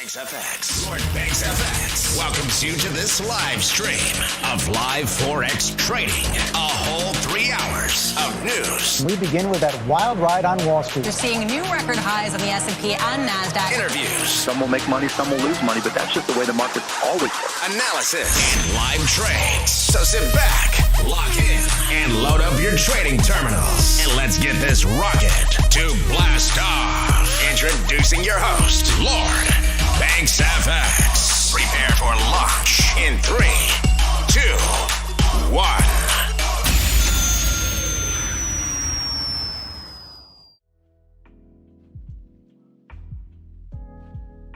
Banks FX. Lord Banks FX welcomes you to this live stream of live Forex trading. A whole 3 hours of news. We begin with that wild ride on Wall Street. You're seeing new record highs on the S&P and NASDAQ. Interviews. Some will make money, some will lose money, but that's just the way the markets always work. Analysis and live trades. So sit back, lock in, and load up your trading terminals. And let's get this rocket to blast off. Introducing your host, Lord Banks FX. Prepare for launch in 3, 2, 1.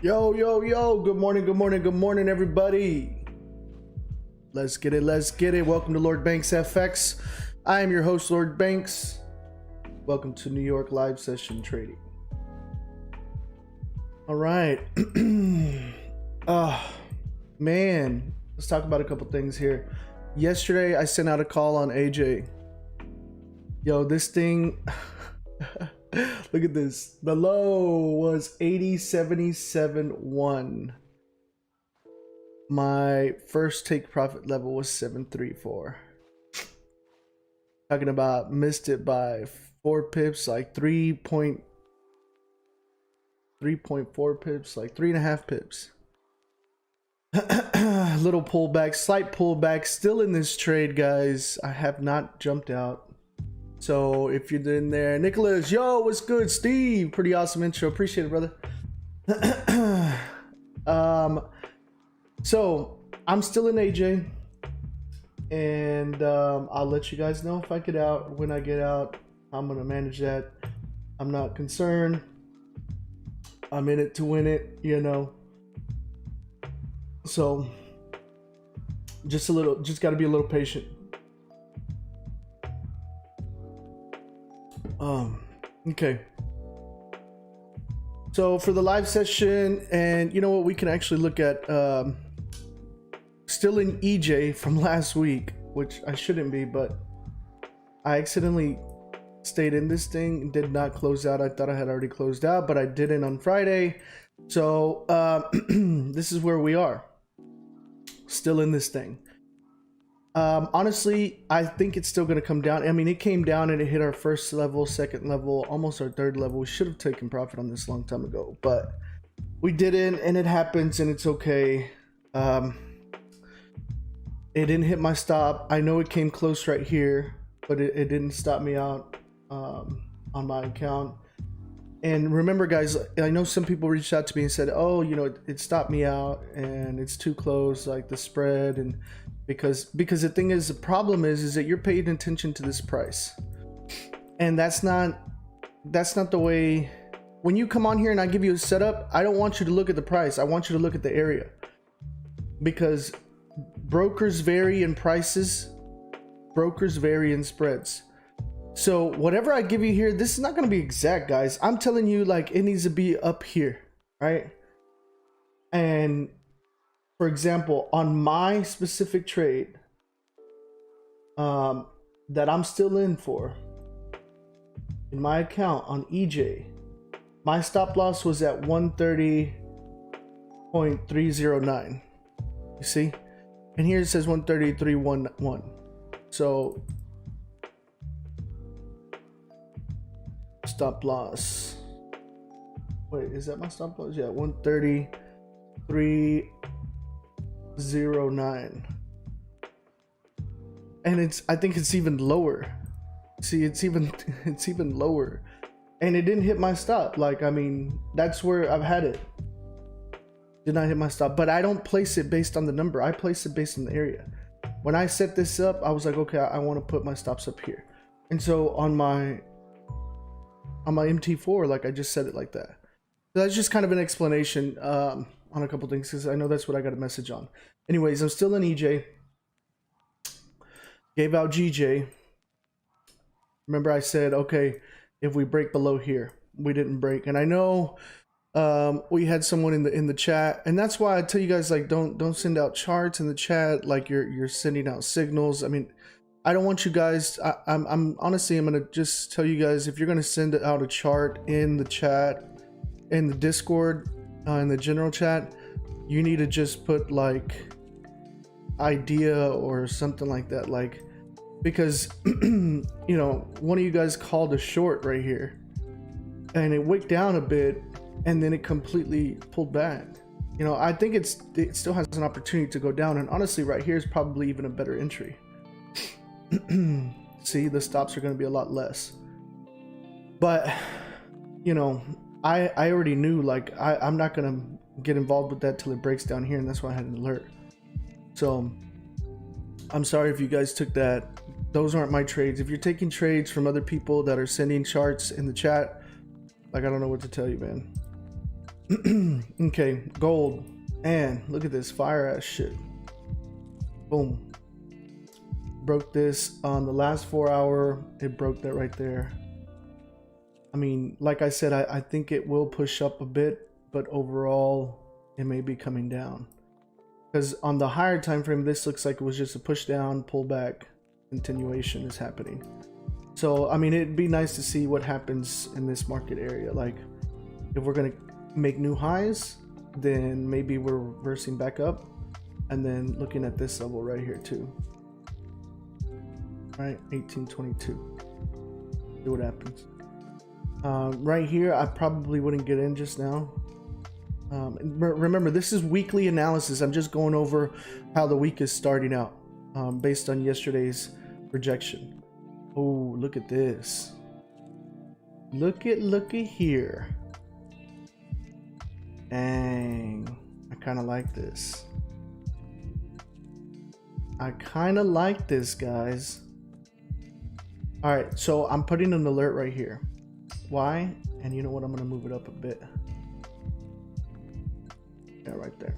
Yo, good morning, everybody. Let's get it. Welcome to Lord Banks FX. I am your host, Lord Banks. Welcome to New York live session trading. All right. Man, let's talk about a couple things here. Yesterday, I sent out a call on AJ. Yo, this thing... Look at this. The low was 80.77.1. My first take profit level was 734. Talking about missed it by 4 pips, like 3.4 pips, like 3.5 pips. Little pullback, slight pullback. Still in this trade, guys. I have not jumped out. So if you're in there, Nicholas, yo, what's good? Steve, pretty awesome intro. Appreciate it, brother. So I'm still in AJ, and I'll let you guys know if I get out. When I get out, I'm gonna manage that. I'm not concerned. I'm in it to win it, you know. So just got to be a little patient. Okay. So for the live session, and you know what, we can actually look at still in EJ from last week, which I shouldn't be, but I accidentally stayed in this thing and did not close out. I thought I had already closed out, but I didn't on Friday. So this is where we are, still in this thing. Honestly, I think it's still going to come down. I mean, it came down and it hit our first level, second level, almost our third level. We should have taken profit on this a long time ago, but we didn't, and it happens, and it's okay. It didn't hit my stop. I know it came close right here, but it didn't stop me out on my account. And remember, guys, I know some people reached out to me and said, oh, you know, it stopped me out and it's too close, like the spread. And because the thing is, the problem is that you're paying attention to this price, and that's not the way. When you come on here and I give you a setup, I don't want you to look at the price. I want you to look at the area, because brokers vary in prices, brokers vary in spreads. So whatever I give you here, this is not going to be exact, guys. I'm telling you, like, it needs to be up here, right? And for example, on my specific trade that I'm still in for, in my account on EJ, my stop loss was at 130.309. You see? And here it says 133.11. So stop loss. Wait, is that my stop loss? Yeah, 133.09. And I think it's even lower. See, it's even lower. And it didn't hit my stop. Like, I mean, that's where I've had it. Did not hit my stop, but I don't place it based on the number. I place it based on the area. When I set this up, I was like, okay, I want to put my stops up here. And so on my MT4, like, I just set it like that. So that's just kind of an explanation on a couple things, because I know that's what I got a message on. Anyways, I'm still in EJ. Gave out GJ. Remember I said, okay, if we break below here, we didn't break. And I know we had someone in the chat, and that's why I tell you guys, like, don't send out charts in the chat like you're sending out signals. I mean, I don't want you guys, I'm honestly, I'm gonna just tell you guys, if you're gonna send out a chart in the chat, in the Discord, in the general chat, you need to just put like idea or something like that, like, because you know, one of you guys called a short right here and it wicked down a bit and then it completely pulled back. You know, I think it still has an opportunity to go down, and honestly right here is probably even a better entry. See, the stops are going to be a lot less, but you know, I already knew, like, I'm not going to get involved with that till it breaks down here, and that's why I had an alert. So I'm sorry if you guys took that. Those aren't my trades. If you're taking trades from other people that are sending charts in the chat, like, I don't know what to tell you, man. Okay, gold, and look at this fire ass shit. Boom. Broke this on the last 4 hour. It broke that right there. I mean, like I said, I think it will push up a bit, but overall it may be coming down, because on the higher time frame this looks like it was just a push down, pull back, continuation is happening. So I mean, it'd be nice to see what happens in this market area. Like, if we're gonna make new highs, then maybe we're reversing back up, and then looking at this level right here too, right? 1822. See what happens. Right here I probably wouldn't get in just now. Remember, this is weekly analysis. I'm just going over how the week is starting out, based on yesterday's rejection. Oh, look at this. Looky here. Dang, I kind of like this. I kind of like this, guys. All right, so I'm putting an alert right here. Why? And you know what? I'm going to move it up a bit. Yeah, right there.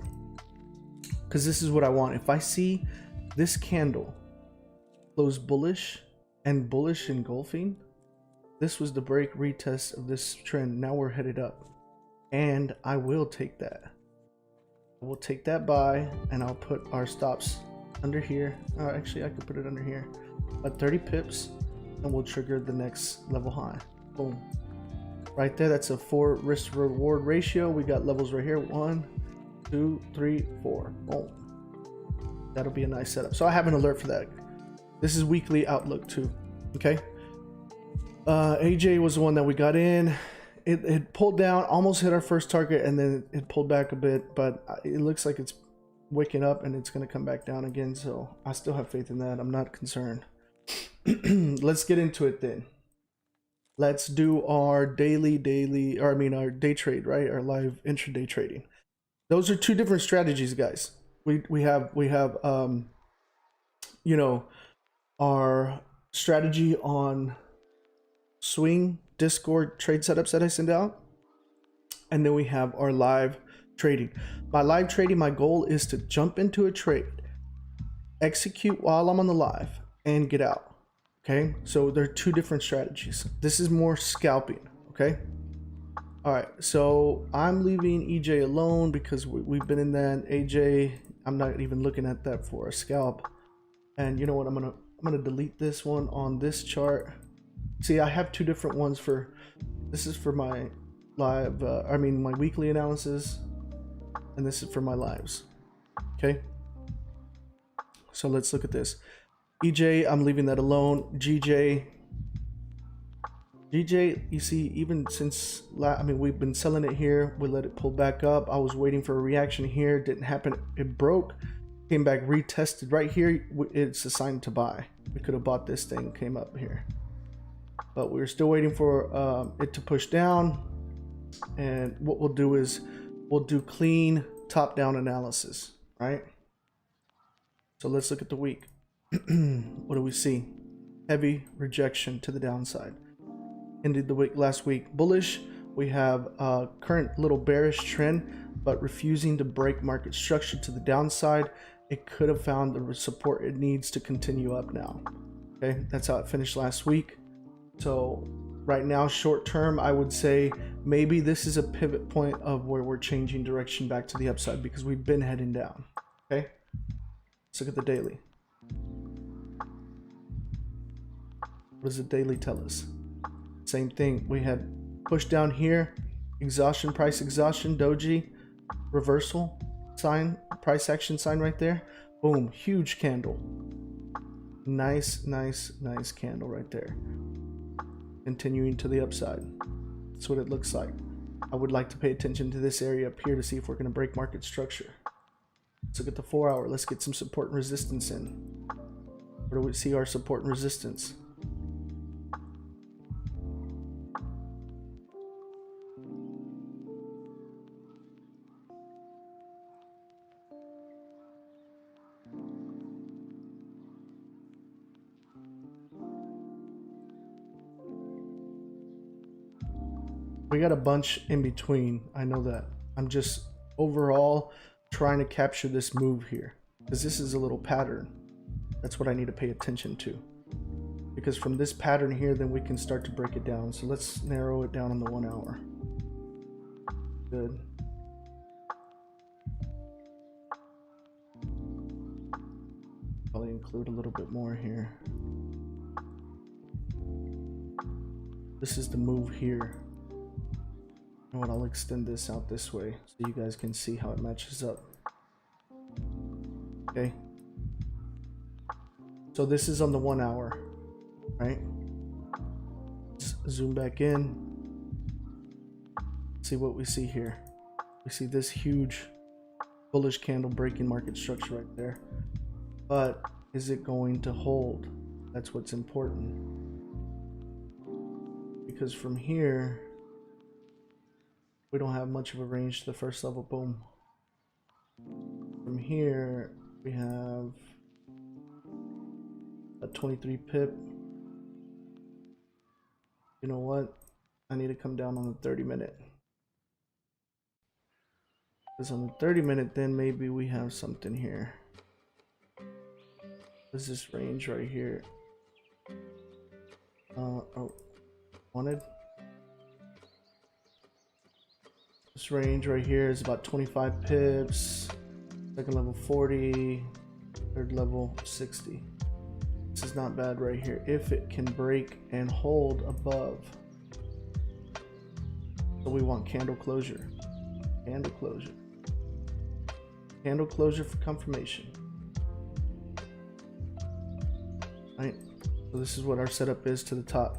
Because this is what I want. If I see this candle close bullish and bullish engulfing, this was the break retest of this trend. Now we're headed up. And I will take that. I will take that buy, and I'll put our stops under here. Actually, I could put it under here at 30 pips, and we'll trigger the next level high. Boom. Right there, that's a 4 risk reward ratio. We got levels right here. 1, 2, 3, 4. Boom. That'll be a nice setup. So I have an alert for that. This is weekly outlook too. Okay. AJ was the one that we got in. It pulled down, almost hit our first target, and then it pulled back a bit, but it looks like it's waking up and it's going to come back down again. So I still have faith in that. I'm not concerned. Let's get into it then. Let's do our our day trade, right? Our live intraday trading. Those are two different strategies, guys. We have you know, our strategy on swing Discord trade setups that I send out, and then we have our live trading. My live trading, my goal is to jump into a trade, execute while I'm on the live, and get out. Okay, so there are two different strategies. This is more scalping. Okay, all right, so I'm leaving EJ alone because we've been in that. AJ, I'm not even looking at that for a scalp. And you know what, I'm gonna delete this one on this chart. See, I have two different ones for, this is for my live, my weekly analysis, and this is for my lives. Okay. So let's look at this. EJ, I'm leaving that alone. GJ, you see, even since, we've been selling it here. We let it pull back up. I was waiting for a reaction here. Didn't happen. It broke, came back, retested right here. It's assigned to buy. We could have bought this thing, came up here. But we're still waiting for it to push down, and what we'll do is we'll do clean top-down analysis, right? So let's look at the week. What do we see? Heavy rejection to the downside. Ended the week last week bullish. We have a current little bearish trend, but refusing to break market structure to the downside. It could have found the support it needs to continue up now. Okay, that's how it finished last week. So right now, short term, I would say maybe this is a pivot point of where we're changing direction back to the upside, because we've been heading down. Okay, let's look at the daily. What does the daily tell us? Same thing. We had push down here, exhaustion, price exhaustion, doji, reversal sign, price action sign right there. Boom, huge candle. Nice candle right there. Continuing to the upside. That's what it looks like. I would like to pay attention to this area up here to see if we're going to break market structure. Let's look at the 4 hour. Let's get some support and resistance in. Where do we see our support and resistance? We got a bunch in between. I know that. I'm just overall trying to capture this move here, because this is a little pattern. That's what I need to pay attention to, because from this pattern here then we can start to break it down. So let's narrow it down on the 1 hour. Good. Probably include a little bit more here. This is the move here. You know what, I'll extend this out this way so you guys can see how it matches up. Okay. So this is on the 1 hour, right? Let's zoom back in. See what we see here. We see this huge bullish candle breaking market structure right there. But is it going to hold? That's what's important. Because from here, we don't have much of a range to the first level. Boom. From here, we have a 23 pip. You know what? I need to come down on the 30 minute. Because on the 30 minute, then maybe we have something here. What's this range right here? Oh, wanted. This range right here is about 25 pips. Second level 40, third level 60. This is not bad right here if it can break and hold above. So we want candle closure. Candle closure. Candle closure for confirmation. Right? So this is what our setup is to the top.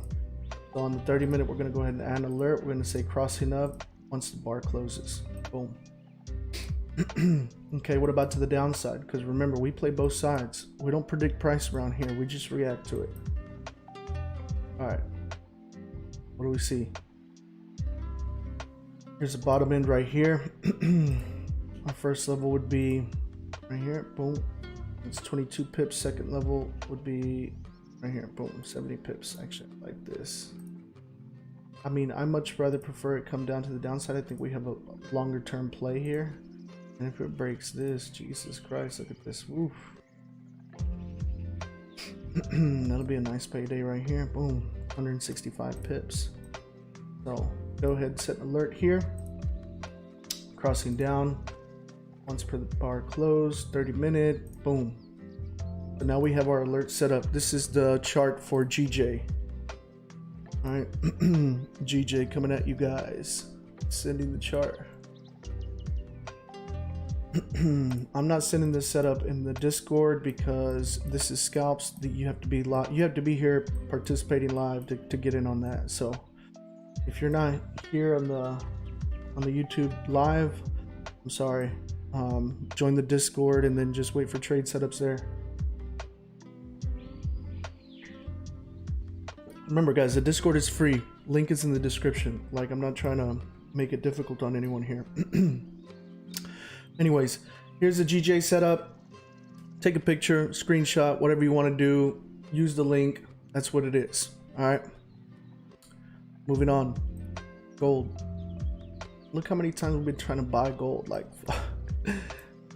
So on the 30 minute, we're going to go ahead and add an alert. We're going to say crossing up once the bar closes. Boom. Okay, what about to the downside? Because remember, we play both sides. We don't predict price around here. We just react to it. All right. What do we see? Here's the bottom end right here. Our first level would be right here. Boom. It's 22 pips. Second level would be right here. Boom. 70 pips. Actually, like this. I mean, I much rather prefer it come down to the downside. I think we have a longer term play here. And if it breaks this, Jesus Christ, look at this. Woof. That'll be a nice payday right here. Boom. 165 pips. So go ahead and set an alert here. Crossing down. Once per the bar closed. 30 minute. Boom. So now we have our alert set up. This is the chart for GJ. Alright. GJ coming at you guys. Sending the chart. I'm not sending this setup in the Discord because this is scalps that you have to be live. You have to be here participating live to get in on that. So if you're not here on the YouTube live, I'm sorry. Join the Discord and then just wait for trade setups there. Remember guys, the Discord is free. Link is in the description. Like, I'm not trying to make it difficult on anyone here. Anyways, here's the GJ setup. Take a picture, screenshot, whatever you want to do. Use the link. That's what it is. All right. Moving on. Gold. Look how many times we've been trying to buy gold. Like,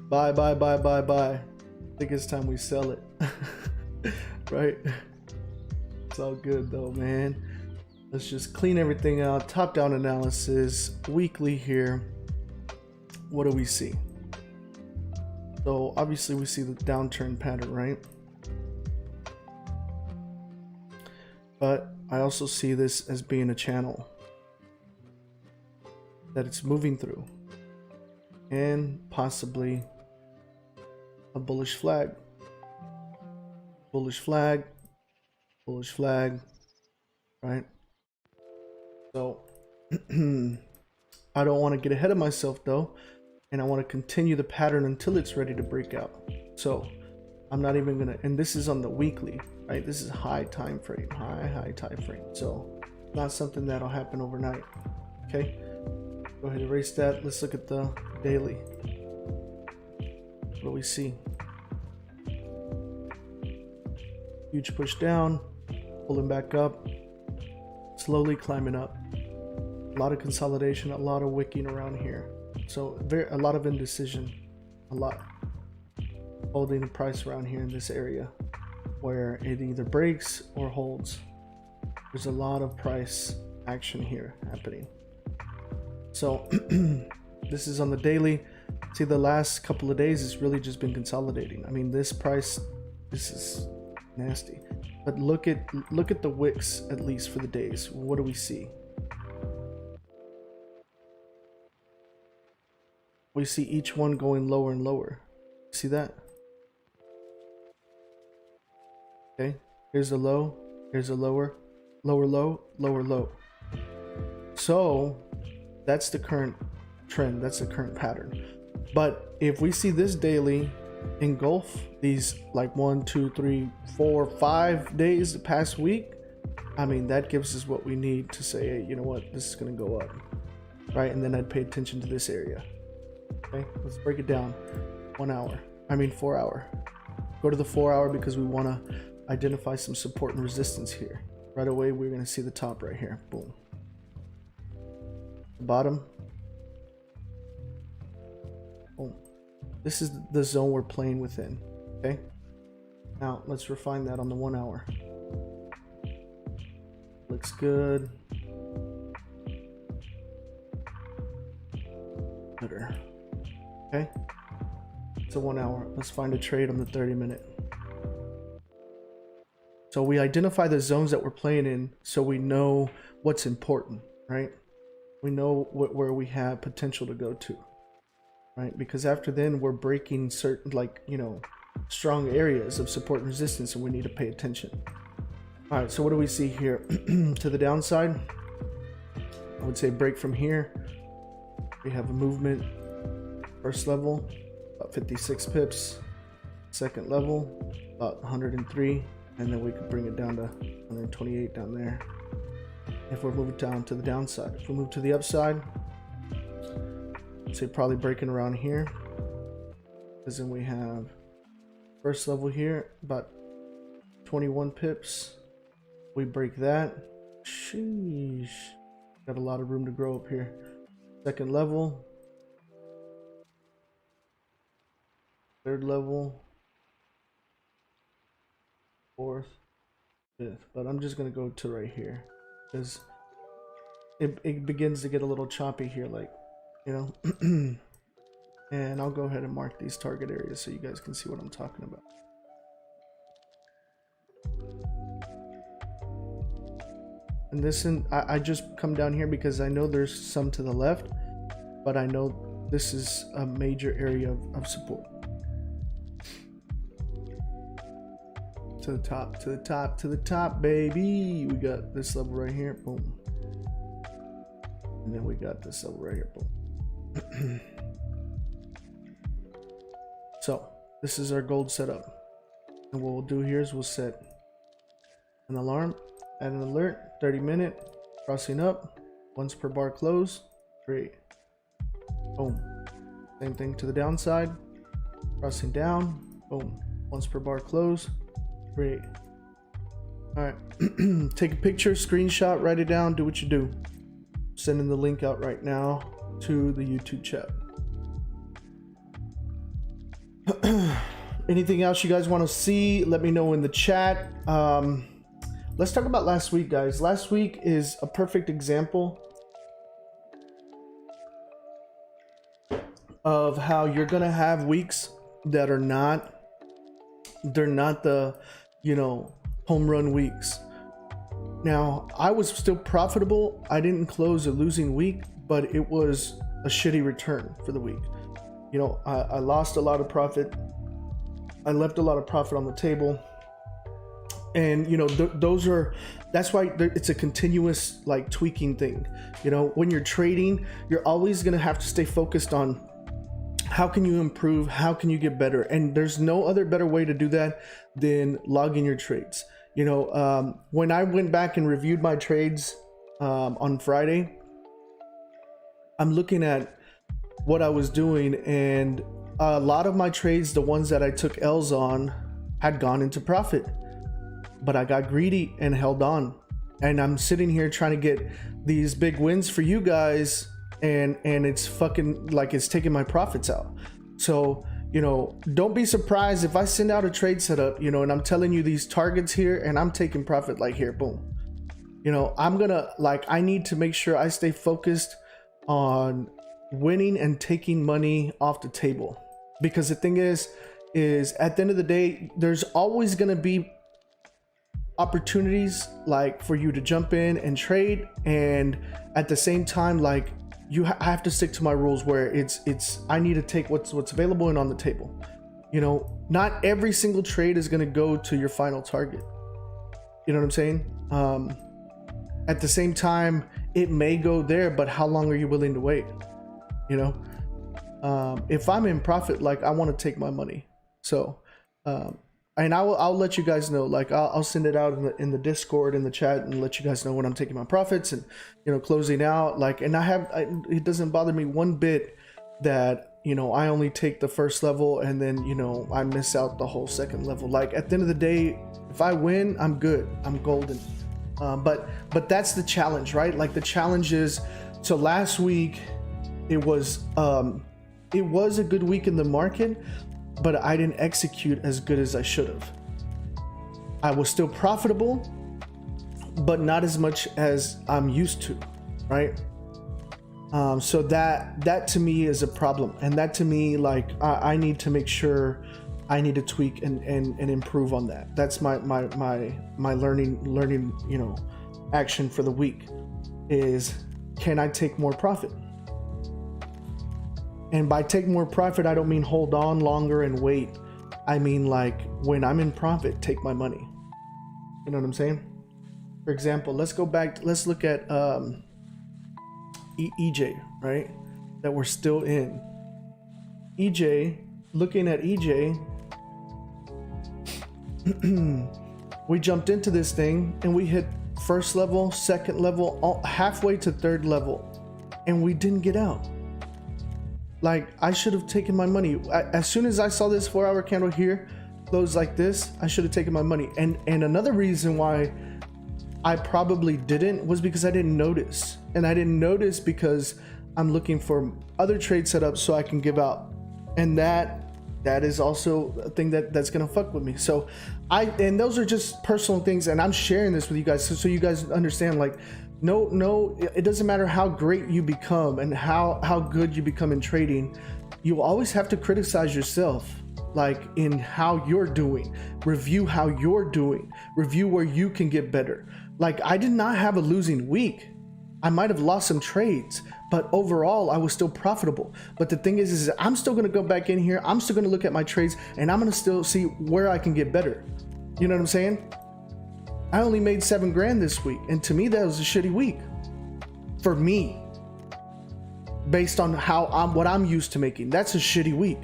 buy. I think it's time we sell it. Right? It's all good though, man. Let's just clean everything out. Top down analysis. Weekly here. What do we see? So obviously we see the downturn pattern, right? But I also see this as being a channel that it's moving through. and possibly a bullish flag. Bullish flag, bullish flag, right? So I don't want to get ahead of myself though, and I want to continue the pattern until it's ready to break out. So I'm not even gonna, and this is on the weekly, right? This is high time frame, high time frame. So not something that'll happen overnight. Okay, go ahead and erase that. Let's look at the daily. What do we see? Huge push down, pulling back up, slowly climbing up. A lot of consolidation, a lot of wicking around here. So a lot of indecision, a lot. Holding the price around here in this area where it either breaks or holds. There's a lot of price action here happening. So this is on the daily. See, the last couple of days it's really just been consolidating. I mean, this price, this is nasty. But look at the wicks, at least for the days. What do we see? We see each one going lower and lower. See that? Okay, here's the low, here's a lower, lower low, lower low. So that's the current trend, that's the current pattern. But if we see this daily engulf these like 1, 2, 3, 4, 5 days the past week, I mean, that gives us what we need to say, hey, you know what, this is going to go up, right? And then I'd pay attention to this area. Okay, let's break it down. 4 hour. Go to the 4 hour because we want to identify some support and resistance here. Right away, we're going to see the top right here. Boom. The bottom. Boom. This is the zone we're playing within. Okay. Now let's refine that on the 1 hour. Looks good. Better. Okay. It's a 1 hour. Let's find a trade on the 30-minute. So we identify the zones that we're playing in so we know what's important, right? We know where we have potential to go to, right? Because after then we're breaking certain, like, you know, strong areas of support and resistance, and we need to pay attention. All right, so what do we see here? To the downside, I would say break from here. We have a movement. First level, about 56 pips. Second level, about 103. And then we could bring it down to 128 down there. If we're moving down to the downside. If we move to the upside, I'd say probably breaking around here. Because then we have first level here, about 21 pips. We break that. Sheesh. Got a lot of room to grow up here. Second level. Third level. Fourth, fifth, but I'm just gonna go to right here because it begins to get a little choppy here, like, you know. And I'll go ahead and mark these target areas so you guys can see what I'm talking about. And this, I just come down here because I know there's some to the left, but I know this is a major area of support. To the top, to the top, to the top, baby. We got this level right here, boom. And then we got this level right here, boom. So this is our gold setup. And what we'll do here is we'll set an alarm, add an alert, 30-minute, crossing up, once per bar close, great. Boom. Same thing to the downside, crossing down, boom, once per bar close. Great. All right. Take a picture, screenshot, write it down, do what you do. Sending the link out right now to the YouTube chat. Anything else you guys want to see, let me know in the chat. Let's talk about last week, guys. Last week is a perfect example of how you're going to have weeks that are not, they're not the, you know, home run weeks. Now, I was still profitable. I didn't close a losing week, but it was a shitty return for the week. You know, I lost a lot of profit. I left a lot of profit on the table. And, you know, that's why it's a continuous like tweaking thing. You know, when you're trading, you're always going to have to stay focused on how can you improve? How can you get better? And there's no other better way to do that than logging your trades. You know, when I went back and reviewed my trades on Friday, I'm looking at what I was doing, and a lot of my trades, the ones that I took L's on, had gone into profit, but I got greedy and held on. And I'm sitting here trying to get these big wins for you guys, and it's fucking like it's taking my profits out. So, you know, don't be surprised if I send out a trade setup, you know, and I'm telling you these targets here and I'm taking profit like here, boom. You know, I need to make sure I stay focused on winning and taking money off the table, because the thing is at the end of the day, there's always going to be opportunities like for you to jump in and trade, and at the same time, like I have to stick to my rules where I need to take what's available and on the table. You know, not every single trade is going to go to your final target. You know what I'm saying? At the same time, it may go there, but how long are you willing to wait? You know, if I'm in profit, like I want to take my money. So, and I'll let you guys know, like I'll send it out in the Discord, in the chat, and let you guys know when I'm taking my profits and, you know, closing out. Like, and it doesn't bother me one bit that, you know, I only take the first level and then, you know, I miss out the whole second level. Like at the end of the day, if I win, I'm good, I'm golden. But that's the challenge, right? Like the challenge is, so last week it was a good week in the market, but I didn't execute as good as I should have. I was still profitable, but not as much as I'm used to, right? So that to me is a problem, and that to me, like I need to make sure I need to tweak and improve on that. That's my learning, you know, action for the week is, can I take more profit? And by take more profit, I don't mean hold on longer and wait. I mean, like when I'm in profit, take my money. You know what I'm saying? For example, let's look at EJ, right? That we're still in. EJ, looking at EJ, we jumped into this thing and we hit first level, second level, halfway to third level, and we didn't get out. Like I should have taken my money. As soon as I saw this 4-hour candle here close like this, I should have taken my money. And another reason why I probably didn't was because I didn't notice. And I didn't notice because I'm looking for other trade setups so I can give out. And that is also a thing that's gonna fuck with me. So and those are just personal things, and I'm sharing this with you guys so you guys understand, like, no, it doesn't matter how great you become and how good you become in trading. You always have to criticize yourself, like in how you're doing. Review how you're doing. Review where you can get better. Like I did not have a losing week. I might have lost some trades, but overall I was still profitable. But the thing is I'm still gonna go back in here. I'm still gonna look at my trades, and I'm gonna still see where I can get better. You know what I'm saying? I only made $7 grand this week, and to me that was a shitty week for me, based on what I'm used to making. That's a shitty week.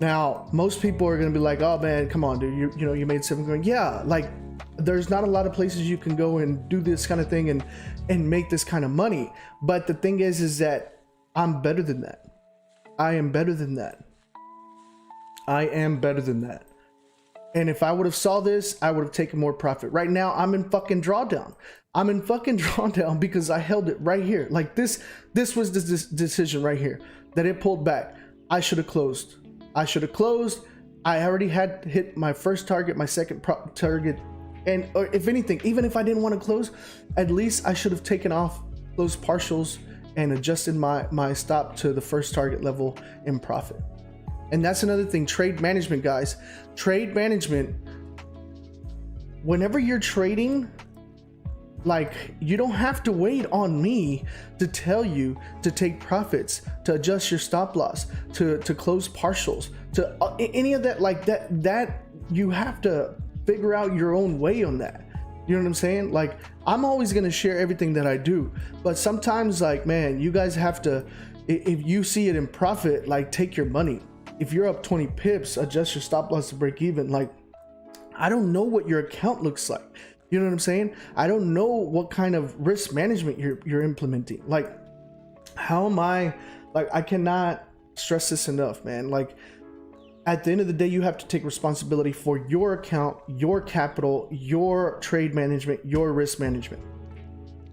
Now most people are gonna be like, oh man, come on dude, you know you made $7 grand. Yeah, like there's not a lot of places you can go and do this kind of thing and make this kind of money. But the thing is that I'm better than that. I am better than that. I am better than that. And if I would have saw this, I would have taken more profit. Right now, I'm in fucking drawdown. I'm in fucking drawdown because I held it right here. Like this was the decision right here that it pulled back. I should have closed. I already had hit my first target, my second target. And or if anything, even if I didn't want to close, at least I should have taken off those partials and adjusted my stop to the first target level in profit. And that's another thing, trade management, guys. Trade management, whenever you're trading, Like, you don't have to wait on me to tell you to take profits, to adjust your stop loss, to close partials, to any of that. Like that you have to figure out your own way on that. You know what I'm saying? Like, I'm always going to share everything that I do, but sometimes, like, man, you guys have to, if you see it in profit, like, take your money. If you're up 20 pips, adjust your stop loss to break even. Like, I don't know what your account looks like. You know what I'm saying? I don't know what kind of risk management you're implementing. Like, how am I, like, I cannot stress this enough, man. Like, at the end of the day, you have to take responsibility for your account, your capital, your trade management, your risk management.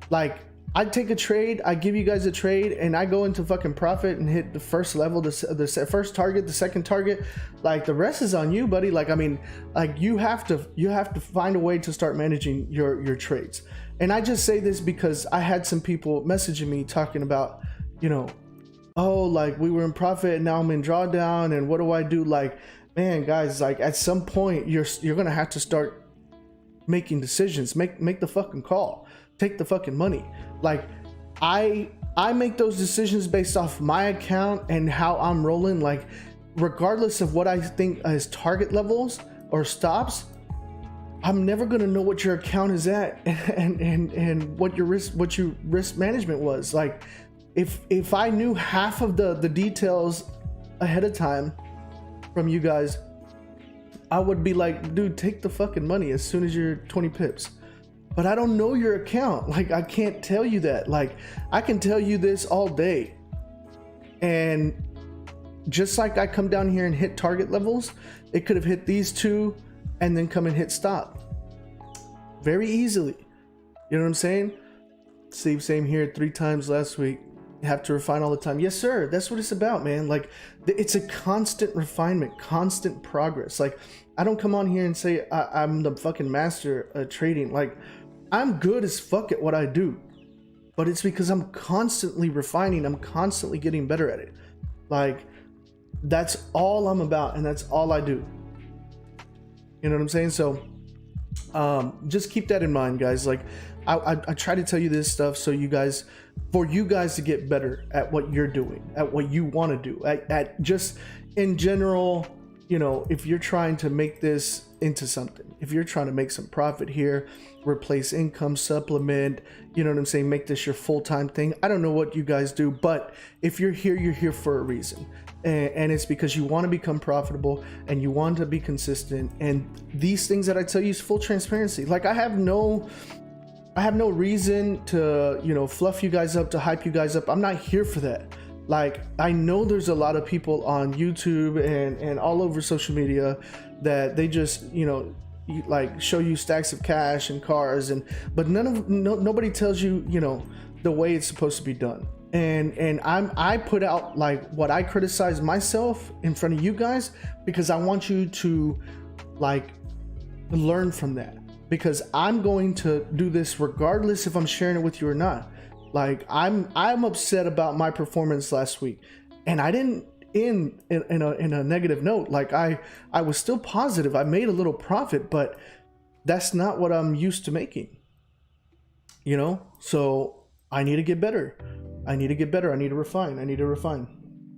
Like, I take a trade, I give you guys a trade, and I go into fucking profit and hit the first level, the first target, the second target. Like, the rest is on you, buddy. Like, I mean, like, you have to find a way to start managing your trades. And I just say this because I had some people messaging me talking about, you know, oh, like, we were in profit and now I'm in drawdown, and what do I do? Like, man, guys, like, at some point you're gonna have to start making decisions. Make the fucking call. Take the fucking money. Like, I make those decisions based off my account and how I'm rolling. Like, regardless of what I think as target levels or stops, I'm never gonna know what your account is at and what your risk management was. Like, if I knew half of the details ahead of time from you guys, I would be like, dude, take the fucking money as soon as you're 20 pips. But I don't know your account. Like, I can't tell you that. Like, I can tell you this all day. And just like I come down here and hit target levels, it could have hit these two and then come and hit stop very easily. You know what I'm saying? Steve, same here, 3 times last week. You have to refine all the time. Yes, sir. That's what it's about, man. Like, it's a constant refinement, constant progress. Like, I don't come on here and say I'm the fucking master at trading. Like, I'm good as fuck at what I do, but it's because I'm constantly refining. I'm constantly getting better at it. Like, that's all I'm about, and that's all I do. You know what I'm saying? So just keep that in mind, guys. Like, I try to tell you this stuff so for you guys to get better at what you're doing, at what you want to do, at just in general. You know, if you're trying to make this into something, if you're trying to make some profit here, replace income, supplement, you know what I'm saying, make this your full-time thing. I don't know what you guys do, but if you're here for a reason, and it's because you want to become profitable and you want to be consistent. And these things that I tell you is full transparency. Like, I have no reason to, you know, fluff you guys up, to hype you guys up. I'm not here for that. Like, I know there's a lot of people on YouTube and all over social media that they just, you know, like, show you stacks of cash and cars, but nobody tells you, you know, the way it's supposed to be done. And I put out, like, what I criticize myself in front of you guys, because I want you to, like, learn from that, because I'm going to do this regardless if I'm sharing it with you or not. Like, I'm upset about my performance last week, and I didn't end in a negative note. Like, I was still positive. I made a little profit, but that's not what I'm used to making, you know? So I need to get better. I need to refine.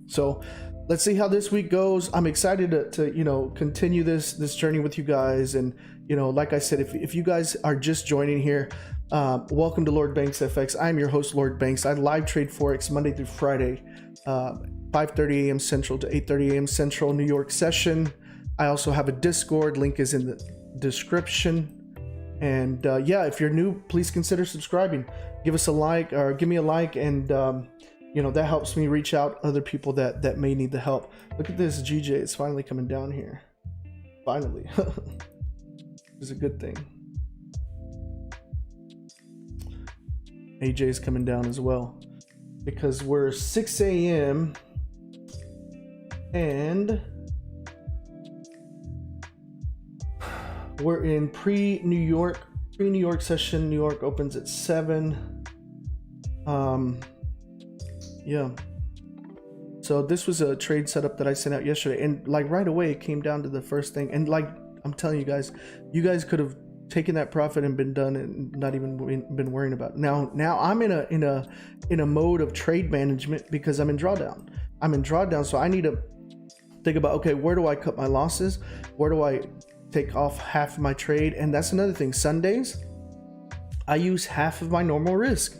So let's see how this week goes. I'm excited to you know, continue this journey with you guys. And, you know, like I said, if you guys are just joining here, welcome to Lord Banks FX. I'm your host, Lord Banks. I live trade Forex Monday through Friday, 5:30 a.m. Central to 8:30 a.m. Central New York session. I also have a Discord. Link is in the description. And yeah, if you're new, please consider subscribing. Give us a like, or give me a like, and you know, that helps me reach out other people that may need the help. Look at this, GJ. It's finally coming down here. Finally. It's a good thing. AJ is coming down as well, because we're 6 a.m. and we're in pre-New York session. New York opens at 7. Yeah. So this was a trade setup that I sent out yesterday, and like right away it came down to the first thing. And like, I'm telling you guys could have taken that profit and been done and not even been worrying about it. Now I'm in a mode of trade management because I'm in drawdown. So I need to think about, okay, where do I cut my losses? Where do I take off half of my trade? And that's another thing. Sundays, I use half of my normal risk.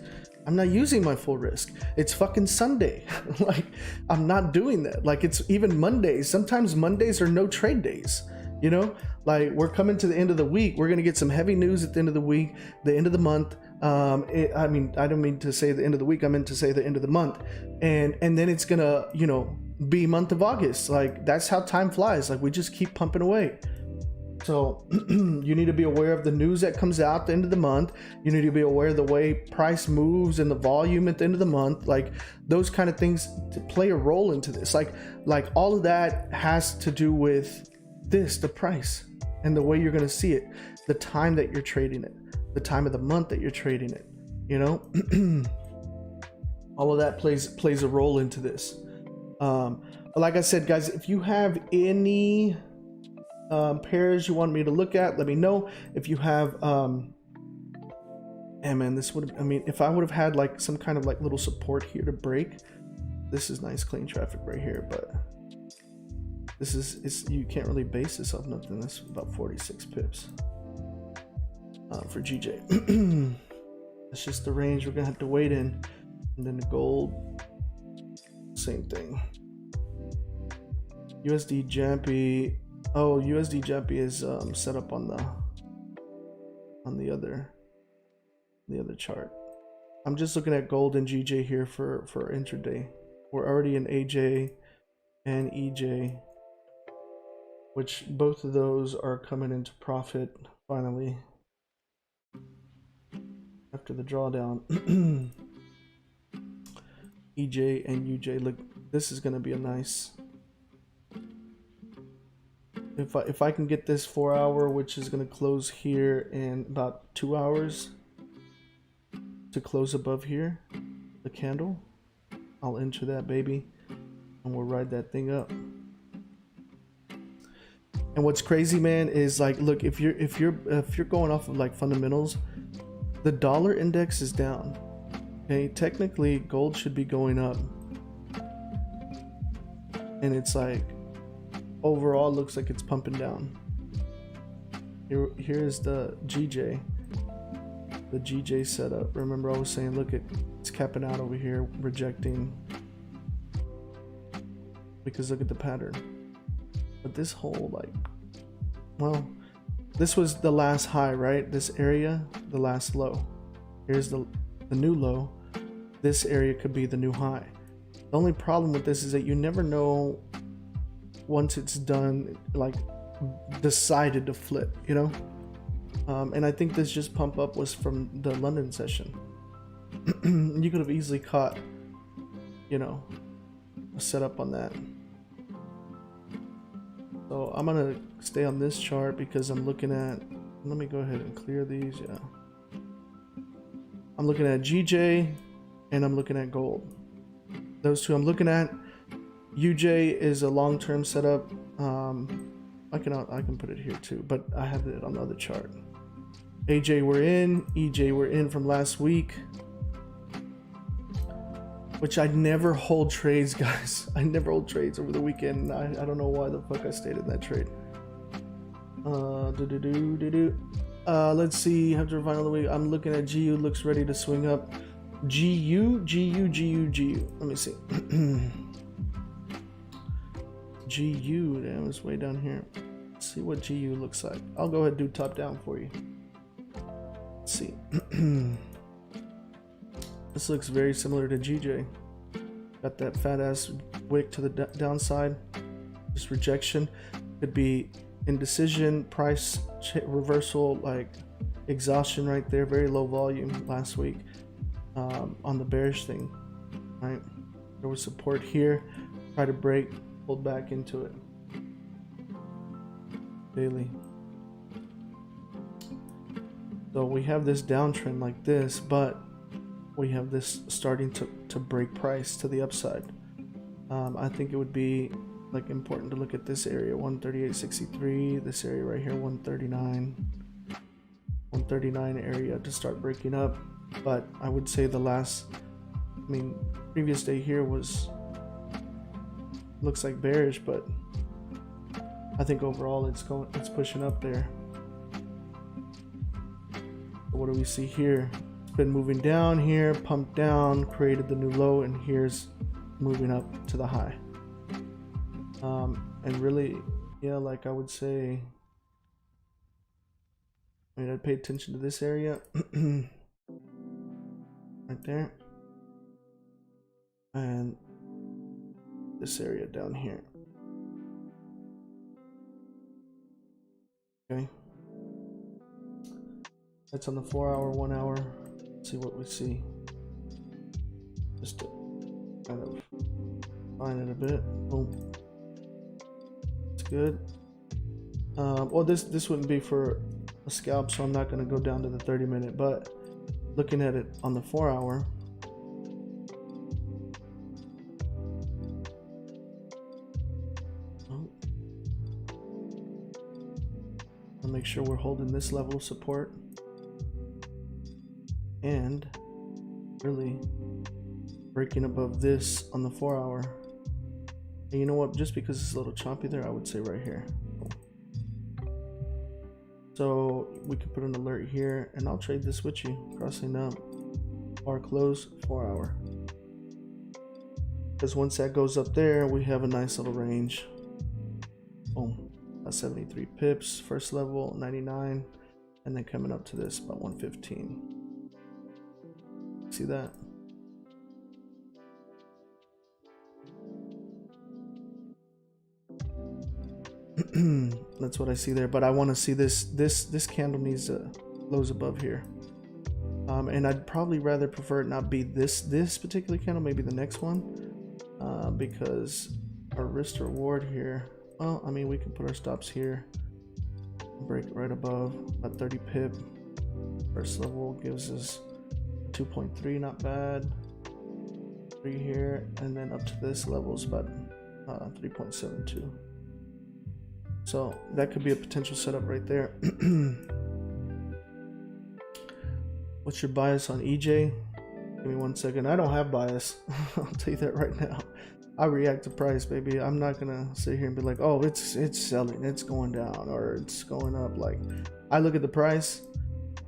I'm not using my full risk. It's fucking Sunday. Like, I'm not doing that. Like, it's even Mondays. Sometimes Mondays are no trade days. You know, like, we're coming to the end of the week. We're going to get some heavy news at the end of the week, the end of the month. I mean, I don't mean to say the end of the week. I meant to say the end of the month. And then it's going to, you know, be month of August. Like, that's how time flies. Like, we just keep pumping away. So you need to be aware of the news that comes out at the end of the month. You need to be aware of the way price moves and the volume at the end of the month. Like, those kind of things to play a role into this. Like all of that has to do with this, the price, and the way you're going to see it, the time that you're trading it, the time of the month that you're trading it, you know. All of that plays a role into this. Like I said, guys, if you have any pairs you want me to look at, let me know. If you have and man, this would, I mean, if I would have had like some kind of like little support here to break, this is nice clean traffic right here, but this is you can't really base this off nothing. That's about 46 pips for GJ. That's just the range we're gonna have to wait in. And then the gold, same thing. USD Jampy. Oh, USD Jampy is set up on the other chart. I'm just looking at gold and GJ here for intraday. We're already in AJ and EJ, which both of those are coming into profit finally after the drawdown. EJ and UJ, look, this is going to be a nice, if I can get this 4 hour, which is going to close here in about 2 hours to close above here, the candle, I'll enter that baby and we'll ride that thing up. And what's crazy, man, is like, look, if you're going off of like fundamentals, the dollar index is down. Okay, technically gold should be going up, and it's like overall looks like it's pumping down. Here's the GJ setup. Remember I was saying, look, it's capping out over here, rejecting, because look at the pattern. But this whole, like, well, this was the last high, right? This area, the last low. Here's the new low. This area could be the new high. The only problem with this is that you never know once it's done, like, decided to flip, you know? And I think this just pump up was from the London session. You could have easily caught, you know, a setup on that. So I'm gonna stay on this chart because I'm looking at, let me go ahead and clear these. Yeah, I'm looking at GJ and I'm looking at gold. Those two I'm looking at. UJ is a long-term setup. I can put it here too, but I have it on the other chart. AJ we're in, EJ we're in from last week, which I never hold trades, guys. I never hold trades over the weekend. I don't know why the fuck I stayed in that trade. Let's see. Have to refine all the way. I'm looking at GU. Looks ready to swing up. GU. Let me see. GU. Damn, it's way down here. Let's see what GU looks like. I'll go ahead and do top down for you. Let's see. This looks very similar to GJ. Got that fat ass wick to the downside. Just rejection. Could be indecision, price reversal, like exhaustion right there. Very low volume last week on the bearish thing. Right, there was support here. Try to break, pulled back into it. Daily. So we have this downtrend like this, but we have this starting to break price to the upside. I think it would be like important to look at this area, 138.63, this area right here, 139. 139 area to start breaking up. But I would say the last, I mean, previous day here looks like bearish, but I think overall it's pushing up there. What do we see here? It's been moving down here, pumped down, created the new low, and here's moving up to the high. And really, yeah, like I would say, I mean, I'd pay attention to this area right there, and this area down here. Okay, that's on the 4 hour, 1 hour. Let's see what we see. Just to kind of find it a bit. Boom. It's good. Well, this wouldn't be for a scalp, so I'm not going to go down to the 30-minute. But looking at it on the 4 hour, I'll make sure we're holding this level of support and really breaking above this on the 4 hour. And you know what, just because it's a little choppy there, I would say right here. So we could put an alert here, and I'll trade this with you, crossing up our close 4 hour, because once that goes up there, we have a nice little range. Boom. 73 pips, first level 99, and then coming up to this about 115. See that? That's what I see there, but I want to see this candle needs to close above here, and I'd probably rather prefer it not be this particular candle, maybe the next one, because our risk to reward here, well, I mean, we can put our stops here, break it right above about 30 pip. First level gives us 2.3, not bad. 3 here, and then up to this level is about 3.72. So that could be a potential setup right there. What's your bias on EJ? Give me 1 second. I don't have bias. I'll tell you that right now. I react to price, baby. I'm not gonna sit here and be like, oh, it's selling, it's going down, or it's going up. Like, I look at the price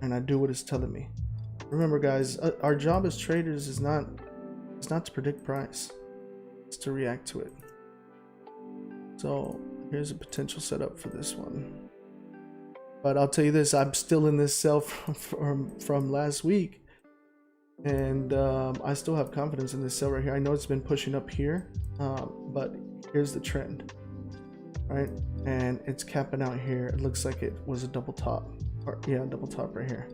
and I do what it's telling me. Remember, guys, our job as traders is not to predict price. It's to react to it. So here's a potential setup for this one. But I'll tell you this, I'm still in this sell from last week. And I still have confidence in this sell right here. I know it's been pushing up here, but here's the trend, right? And it's capping out here. It looks like it was a double top, or yeah, double top right here.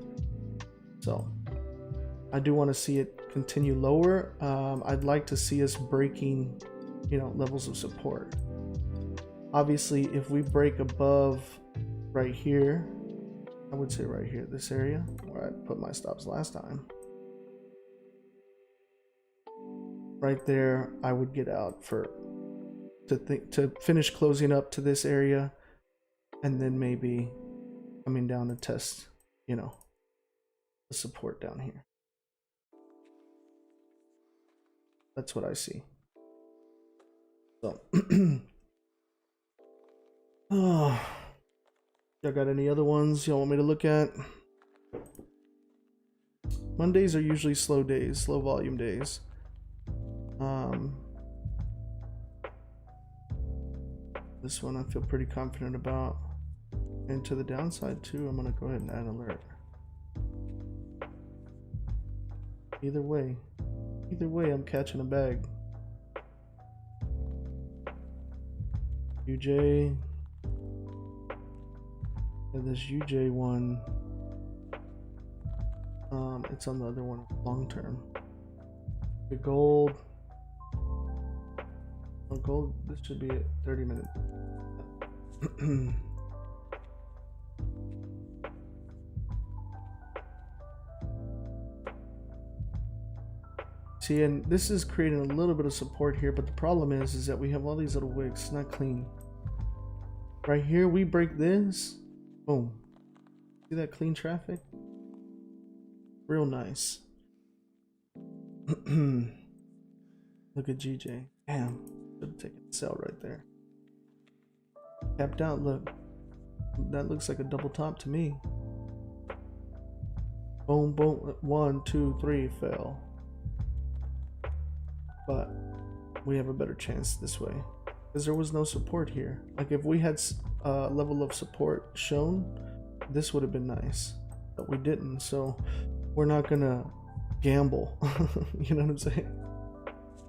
So I do want to see it continue lower. I'd like to see us breaking, levels of support. Obviously, if we break above right here, I would say right here, this area where I put my stops last time. Right there, I would get out to finish closing up to this area, and then maybe coming down to test, the support down here. That's what I see. So, oh, y'all got any other ones y'all want me to look at? Mondays are usually slow days, slow volume days. This one I feel pretty confident about, and to the downside too. I'm gonna go ahead and add alert. Either way, I'm catching a bag. UJ, and this UJ one, it's on the other one, long term. The gold. Oh, gold, this should be a 30-minute. See, and this is creating a little bit of support here, but the problem is that we have all these little wicks. It's not clean. Right here, we break this, boom. See that clean traffic? Real nice. Look at GJ. Damn, should have taken a sell right there. Capped out. Look, that looks like a double top to me. Boom, boom. 1, 2, 3 fell. But we have a better chance this way because there was no support here. Like if we had a level of support shown, this would have been nice, but we didn't. So we're not gonna gamble. You know what I'm saying?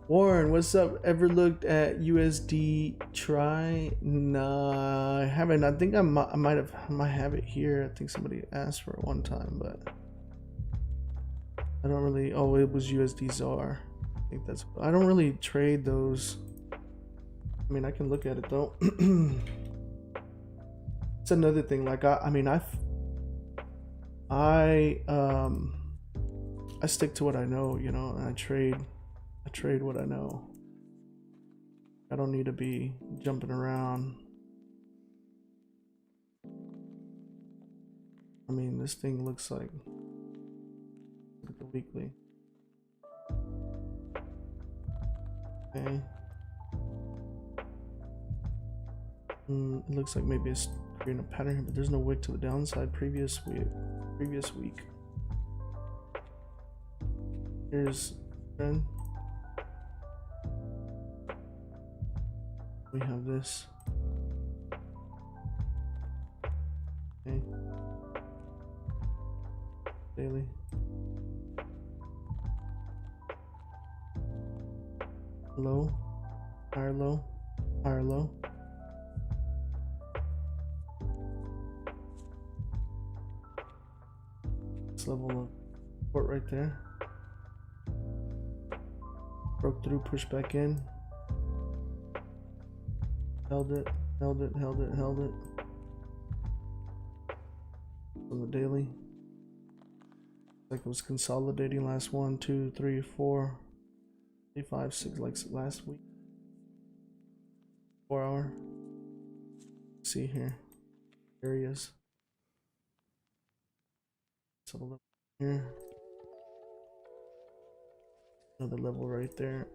Warren, what's up? Ever looked at USD try? Nah, I haven't. I think I might have it here. I think somebody asked for it one time, but I don't really. Oh, it was USD ZAR. I think that's. I don't really trade those. I mean, I can look at it though. It's another thing. Like I stick to what I know, you know, and I trade what I know. I don't need to be jumping around. I mean, this thing looks like the weekly. Okay. It looks like maybe it's creating a pattern here, but there's no wick to the downside. Previous week. Here's trend. We have this. Okay. Daily. Low. Higher low. Higher low. This level of support right there. Broke through, pushed back in. Held it, held it, held it, held it. On the daily. Like it was consolidating last 1, 2, 3, 4, 5, 6, like last week. 4 hour. See here. Areas. So a level here. Another level right there.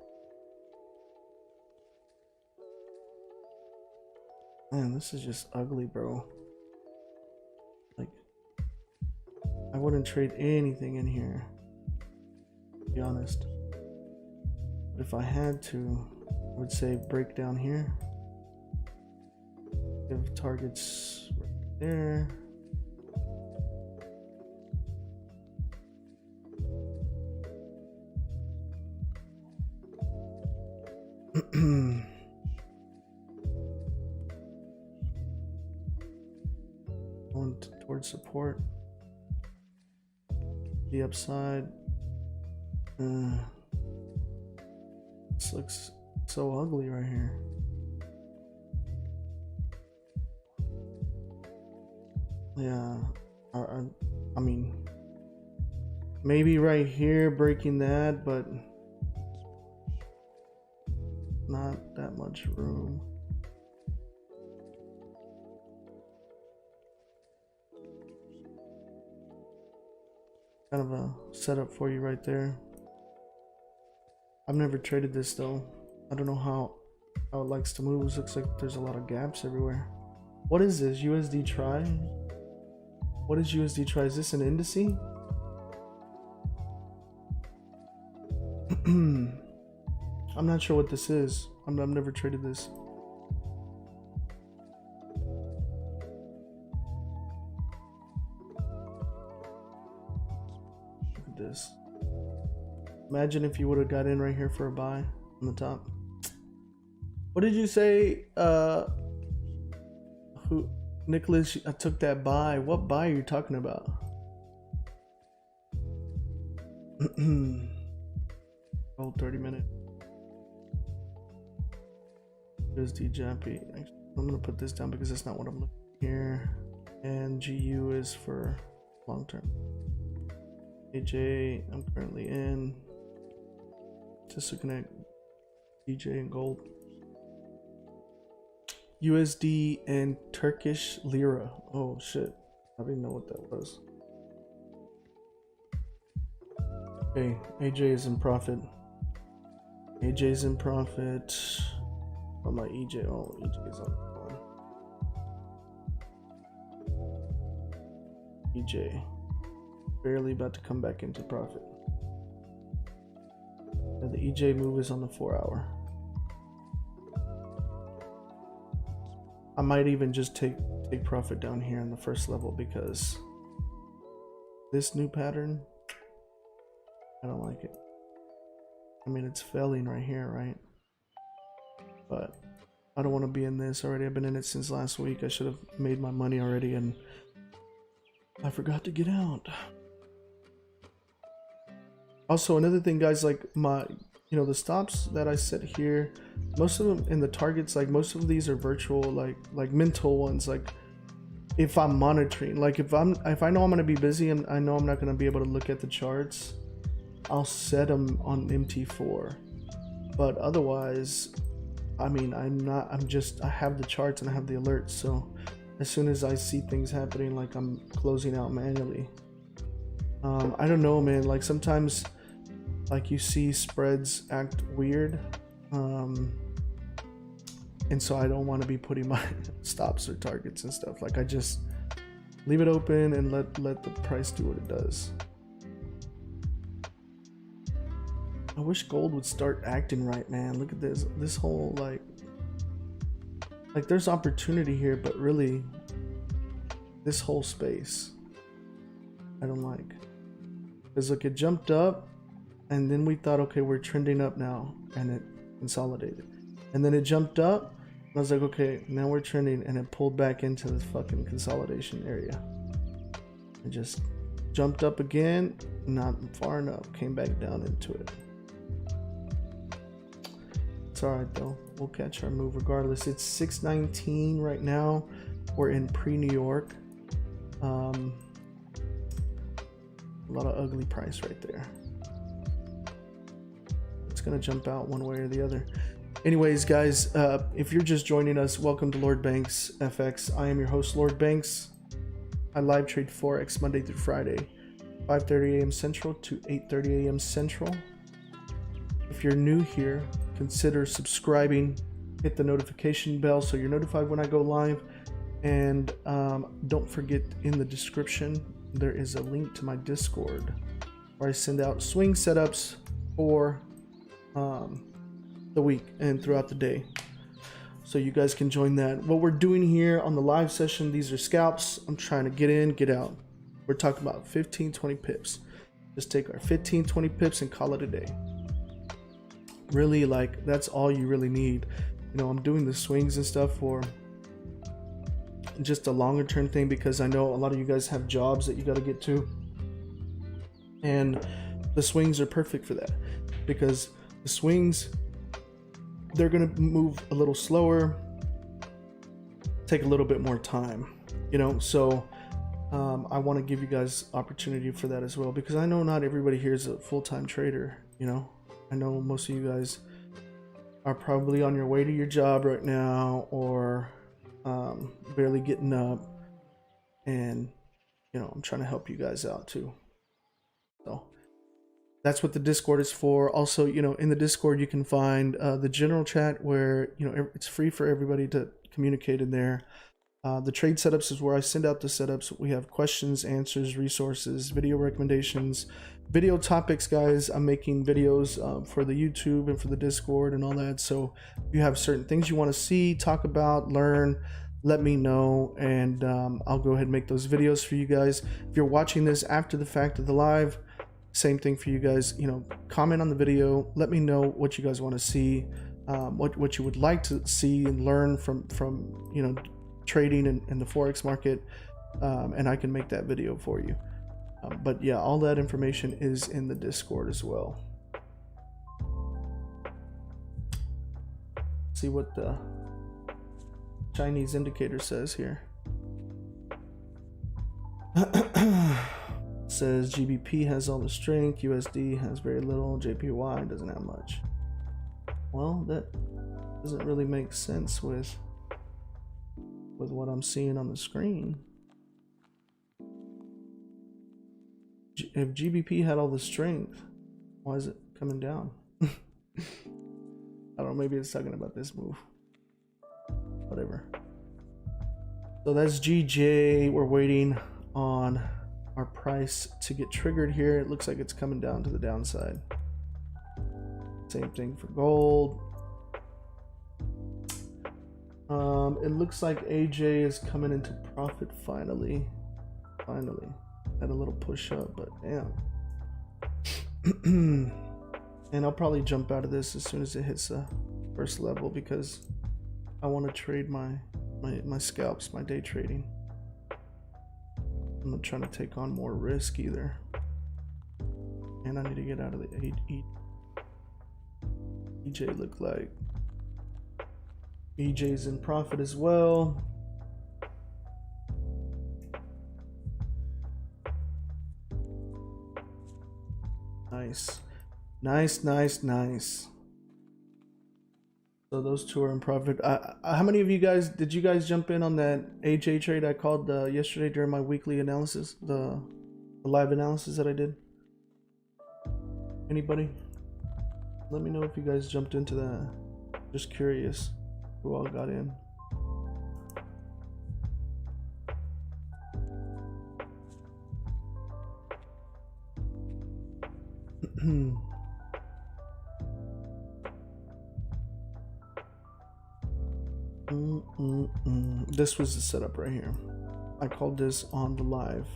Man, this is just ugly, bro. Like, I wouldn't trade anything in here, to be honest. But if I had to, I would say break down here. Give targets right there. Going towards support. The upside. This looks so ugly right here. Yeah, I mean, maybe right here breaking that, but not that much room. Kind of a setup for you right there. I've never traded this though. I don't know how it likes to move. It looks like there's a lot of gaps everywhere. What is this? USD try? What is USD try? Is this an indice? I'm not sure what this is. I've never traded this. Look at this. Imagine if you would have got in right here for a buy on the top. What did you say? Who? Nicholas, I took that buy. What buy are you talking about? Oh, 30-minute. USD Jappy. I'm gonna put this down because that's not what I'm looking at here. And GU is for long term. AJ, I'm currently in. Just looking at DJ and gold. USD and Turkish lira. Oh shit. I didn't know what that was. Okay, AJ is in profit. AJ's in profit. Oh, my EJ. Oh, EJ is on one. EJ. Barely about to come back into profit. And the EJ move is on the 4-hour. I might even just take profit down here in the first level because this new pattern, I don't like it. I mean, it's failing right here, right? But I don't want to be in this already. I've been in it since last week. I should have made my money already and I forgot to get out. Also, another thing, guys, like my, you know, the stops that I set here, most of them in the targets, like most of these are virtual, like mental ones. Like if I'm monitoring, like if I know I'm going to be busy and I know I'm not going to be able to look at the charts, I'll set them on MT4. But otherwise, I mean, I have the charts and I have the alerts. So as soon as I see things happening, like I'm closing out manually. I don't know, man, like sometimes like you see spreads act weird. And so I don't want to be putting my stops or targets and stuff. Like I just leave it open and let the price do what it does. I wish gold would start acting right, man. Look at this whole like there's opportunity here, but really this whole space I don't like. Because look, it jumped up and then we thought, okay, we're trending up now, and it consolidated. And then it jumped up and I was like, okay, now we're trending, and it pulled back into the fucking consolidation area. It just jumped up again, not far enough, came back down into it. It's alright though, we'll catch our move regardless. It's 619 right now. We're in pre-New York. A lot of ugly price right there. It's gonna jump out one way or the other. Anyways, guys, if you're just joining us, welcome to Lord Banks FX. I am your host, Lord Banks. I live trade Forex Monday through Friday, 5:30 a.m. Central to 8:30 a.m. Central. If you're new here, consider subscribing, hit the notification bell so you're notified when I go live, and don't forget, in the description there is a link to my Discord where I send out swing setups for the week and throughout the day, so you guys can join that. What we're doing here on the live session, these are scalps. I'm trying to get in, get out. We're talking about 15-20 pips. Just take our 15-20 pips and call it a day. Really, like, that's all you really need. You know, I'm doing the swings and stuff for just a longer term thing because I know a lot of you guys have jobs that you got to get to, and the swings are perfect for that, because the swings, they're going to move a little slower, take a little bit more time, you know. So I want to give you guys opportunity for that as well, because I know not everybody here is a full-time trader. You know, I know most of you guys are probably on your way to your job right now, or barely getting up, and you know, I'm trying to help you guys out too. So that's what the Discord is for. Also, you know, in the Discord you can find the general chat where, you know, it's free for everybody to communicate in there. The trade setups is where I send out the setups. We have questions, answers, resources, video recommendations, video topics, guys. I'm making videos for the YouTube and for the Discord and all that. So if you have certain things you want to see, talk about, learn, let me know, and I'll go ahead and make those videos for you guys. If you're watching this after the fact of the live, same thing for you guys. You know, comment on the video, let me know what you guys want to see, what you would like to see and learn from you know, trading in the Forex market, and I can make that video for you. But yeah, all that information is in the Discord as well. See what the Chinese indicator says here. Says GBP has all the strength, USD has very little, JPY doesn't have much. Well, that doesn't really make sense with what I'm seeing on the screen. if GBP had all the strength, why is it coming down? I don't know, maybe it's talking about this move. Whatever. So that's GJ. We're waiting on our price to get triggered here. It looks like it's coming down to the downside. Same thing for gold. It looks like AJ is coming into profit finally. Finally. Had a little push up, but damn. And I'll probably jump out of this as soon as it hits the first level because I want to trade my scalps, my day trading. I'm not trying to take on more risk either. And I need to get out of the EJ look like. EJ's in profit as well. Nice. Nice. So those two are in profit. How many of you guys, did you guys jump in on that AJ trade I called yesterday during my weekly analysis? The live analysis that I did? Anybody? Let me know if you guys jumped into that. Just curious who all got in. This was the setup right here. I called this on the live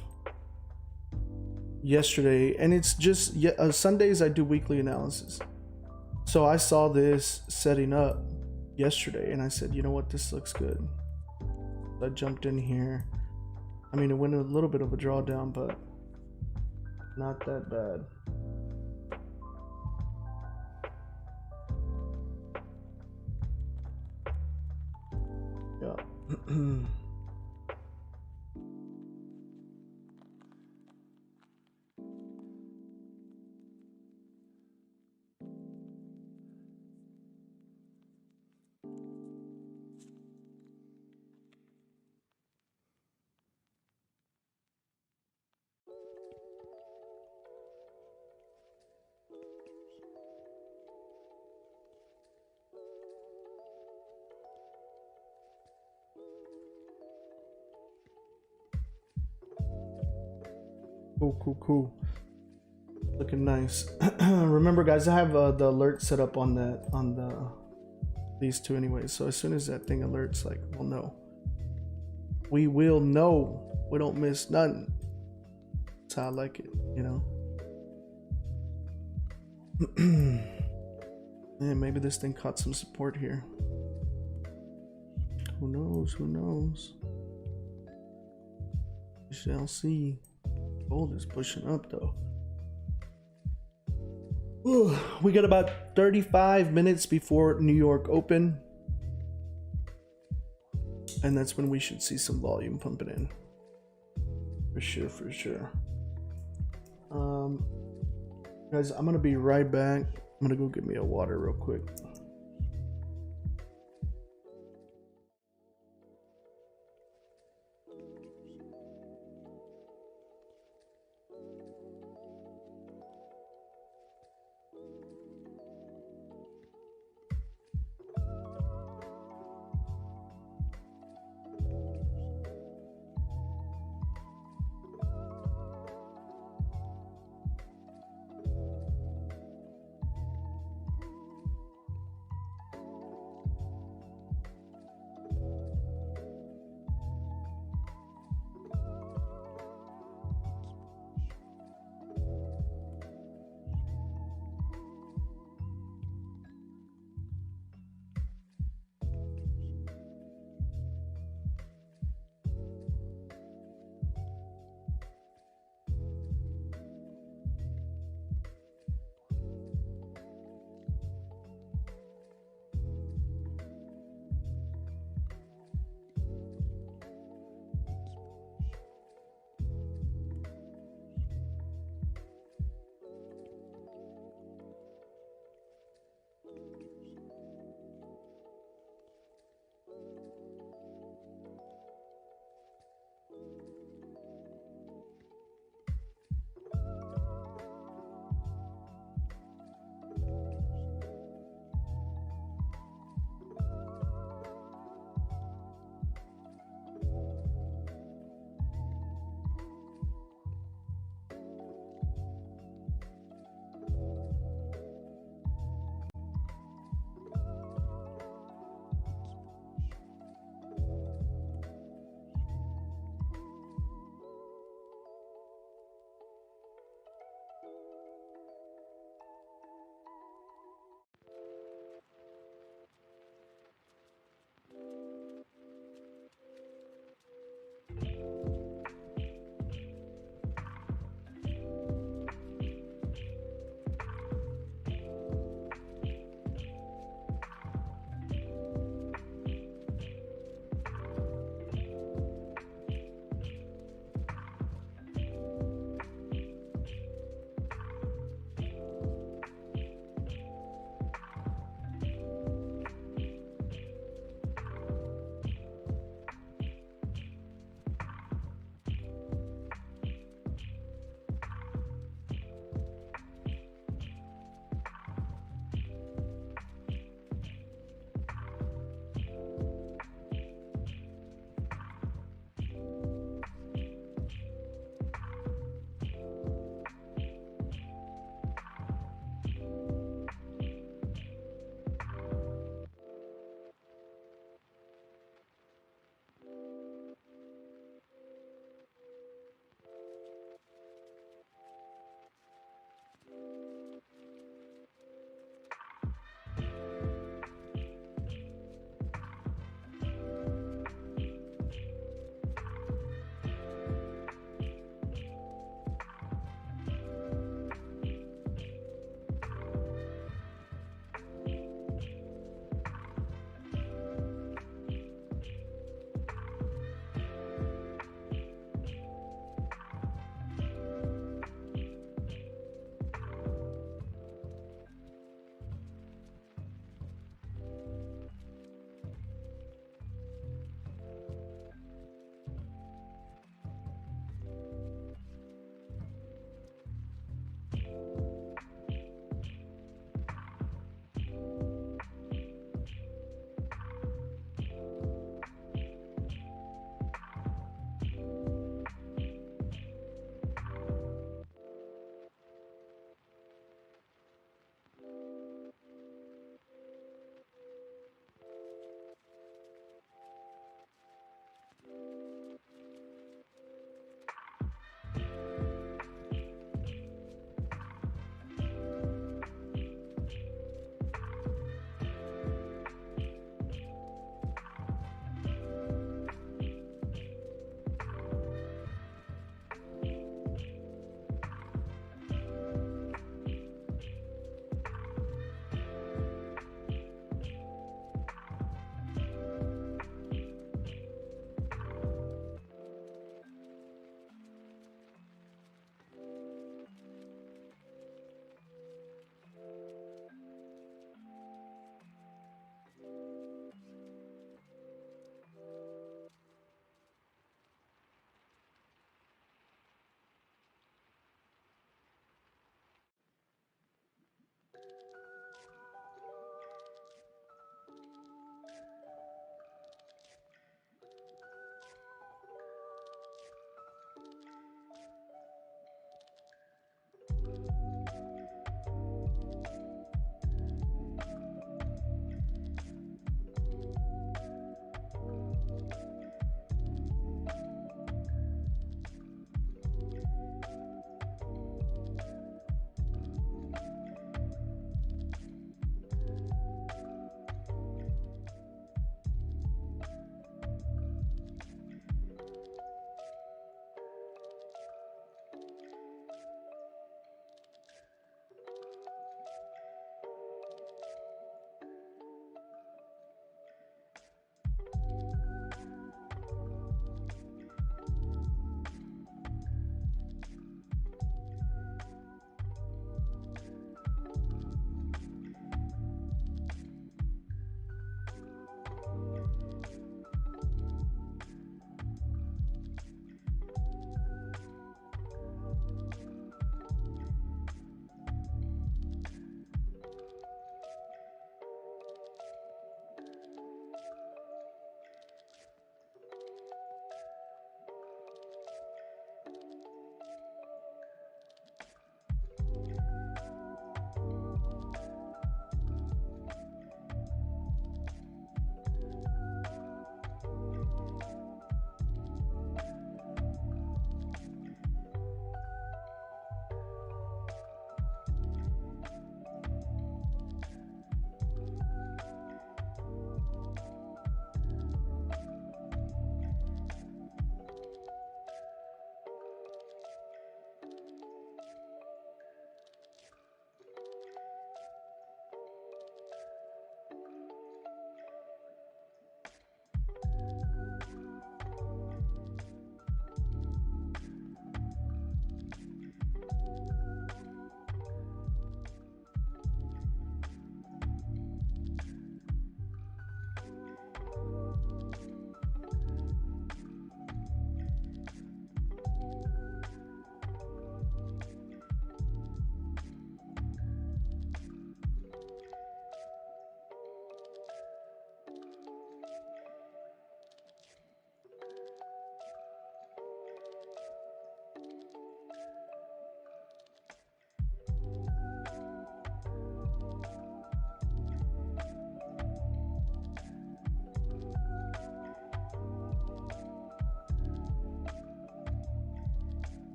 yesterday, and it's just Sundays I do weekly analysis. So I saw this setting up yesterday and I said, you know what, this looks good. So I jumped in here. I mean, it went a little bit of a drawdown, but not that bad. Yeah. Cool. Looking nice. Remember, guys, I have the alert set up on these two anyway. So as soon as that thing alerts, like, we'll know. We will know. We don't miss nothing. That's how I like it, you know. Man, maybe this thing caught some support here. Who knows? We shall see. Gold is pushing up though. Ooh, we got about 35 minutes before New York open, and that's when we should see some volume pumping in. For sure. Guys, I'm gonna be right back. I'm gonna go get me a water real quick.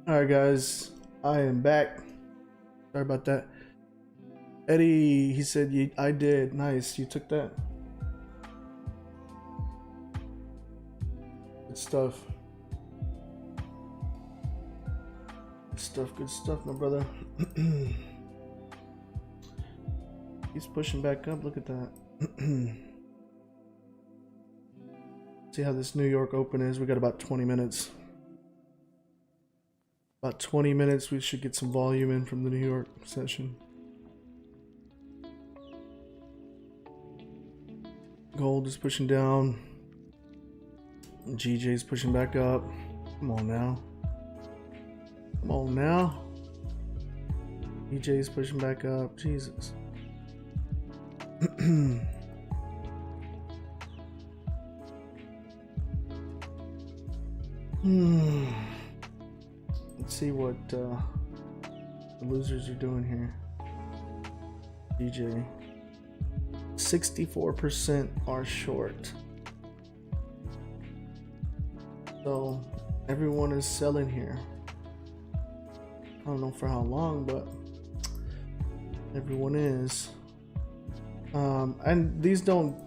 All right, guys, I am back. Sorry about that. Eddie, he said, I did. Nice, you took that. Good stuff. Good stuff, my brother. He's pushing back up. Look at that. See how this New York Open is. We got about 20 minutes. About 20 minutes. We should get some volume in from the New York session. Gold is pushing down. GJ's pushing back up. Come on now. Come on now. EJ's pushing back up. Jesus. Let's see what the losers are doing here. DJ. 64% are short. So everyone is selling here. I don't know for how long, but everyone is. And these don't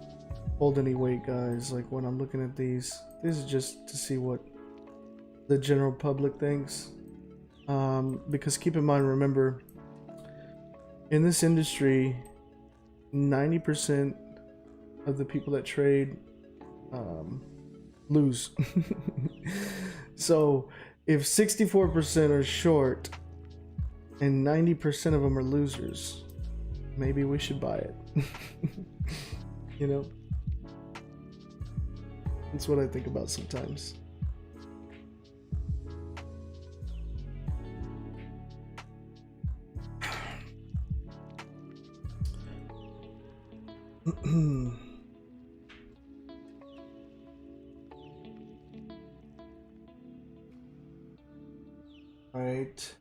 hold any weight, guys. Like when I'm looking at these, this is just to see what the general public thinks. Because keep in mind, remember, in this industry, 90% of the people that trade lose. So if 64% are short and 90% of them are losers, maybe we should buy it. You know, that's what I think about sometimes. Right.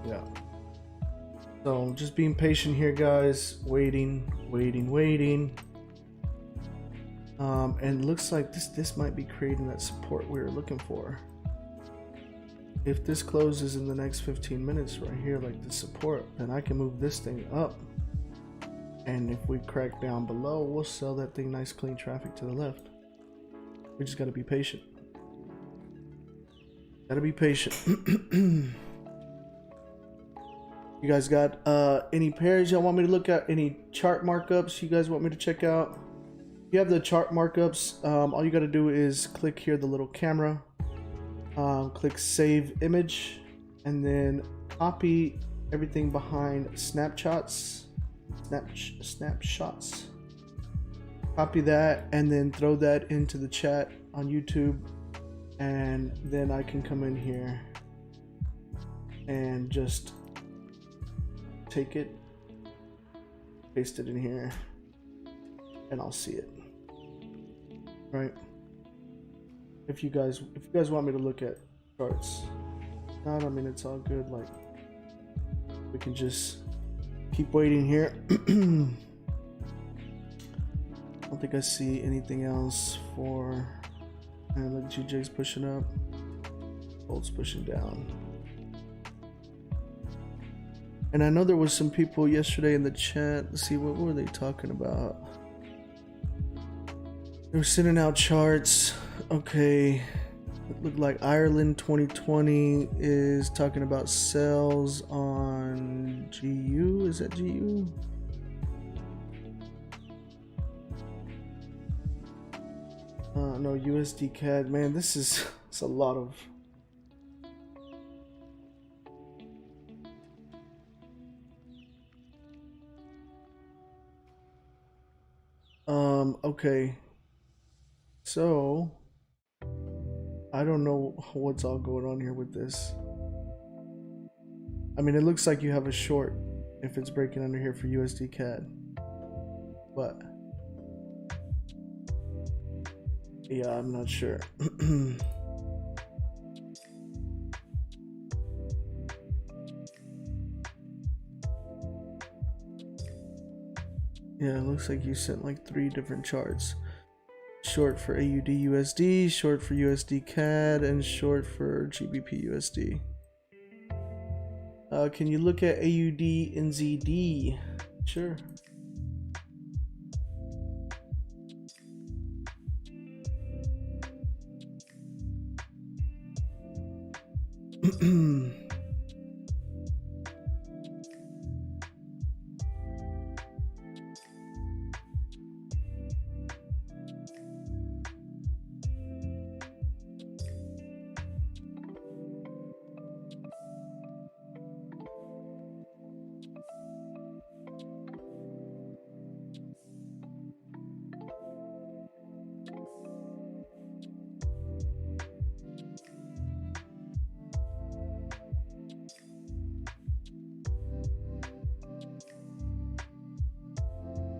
Yeah. So just being patient here, guys. Waiting. And looks like this might be creating that support we were looking for. If this closes in the next 15 minutes right here, like the support, then I can move this thing up. And if we crack down below, we'll sell that thing nice, clean traffic to the left. We just got to be patient. Gotta be patient. You guys got any pairs y'all want me to look at? Any chart markups you guys want me to check out? If you have the chart markups, all you got to do is click here, the little camera, click save image, and then copy everything behind snapshots. Copy that and then throw that into the chat on YouTube, and then I can come in here and just take it, paste it in here, and I'll see it. Right? If you guys want me to look at charts, not, I mean, it's all good. Like, we can just keep waiting here. I don't think I see anything else for. And look, GJ's pushing up, Gold's pushing down. And I know there was some people yesterday in the chat. Let's see, what were they talking about? They were sending out charts. Okay, it looked like Ireland 2020 is talking about sales on GU. Is that GU? No, USD CAD. Man, it's a lot of. Okay. So, I don't know what's all going on here with this. I mean, it looks like you have a short if it's breaking under here for USD CAD. But Yeah, I'm not sure. Yeah, it looks like you sent like 3 different charts. Short for AUD USD, short for USD CAD, and short for GBP USD. Can you look at AUD NZD? Sure.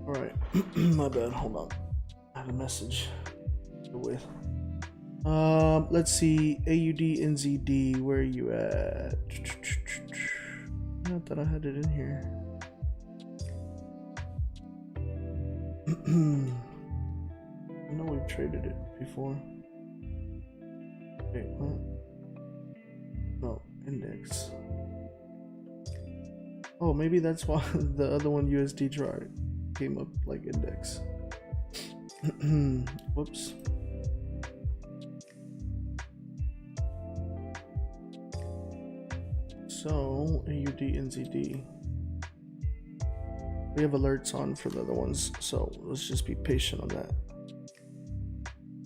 Alright, my bad, hold on. I have a message to deal with. Let's see, AUD NZD, where are you at? Not that I had it in here. I know we've traded it before. Wait, what? No, index. Oh, maybe that's why the other one USD chart came up like index. Whoops. So AUD NZD. We have alerts on for the other ones, so let's just be patient on that.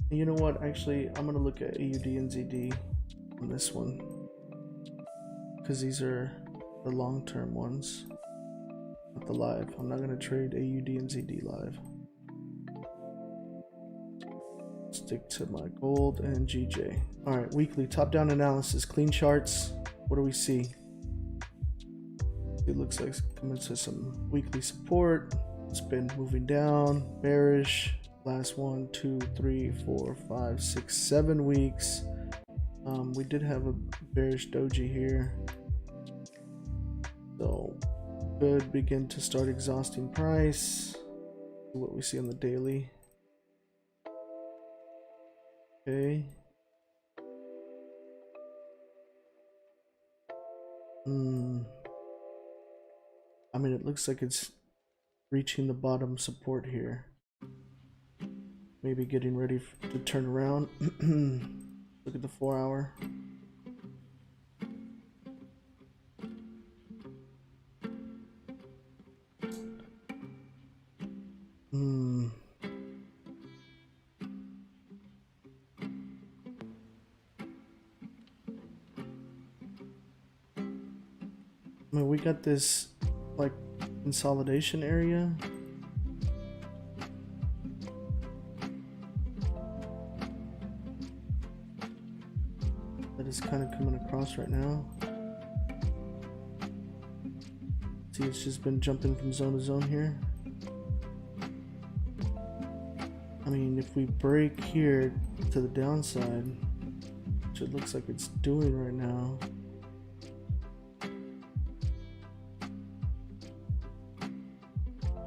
And you know what? Actually, I'm gonna look at AUD NZD on this one because these are the long-term ones, not the live. I'm not gonna trade AUD NZD live. Stick to my gold and GJ. All right, weekly top-down analysis, clean charts. What do we see? It looks like it's coming to some weekly support. It's been moving down, bearish. Last 1, 2, 3, 4, 5, 6, 7 weeks. We did have a bearish doji here, so could begin to start exhausting price. What we see on the daily. Okay. I mean, it looks like it's reaching the bottom support here. Maybe getting ready to turn around. Look at the 4-hour. I mean, we got this like consolidation area. That is kind of coming across right now. See, it's just been jumping from zone to zone here. I mean, if we break here to the downside, which it looks like it's doing right now,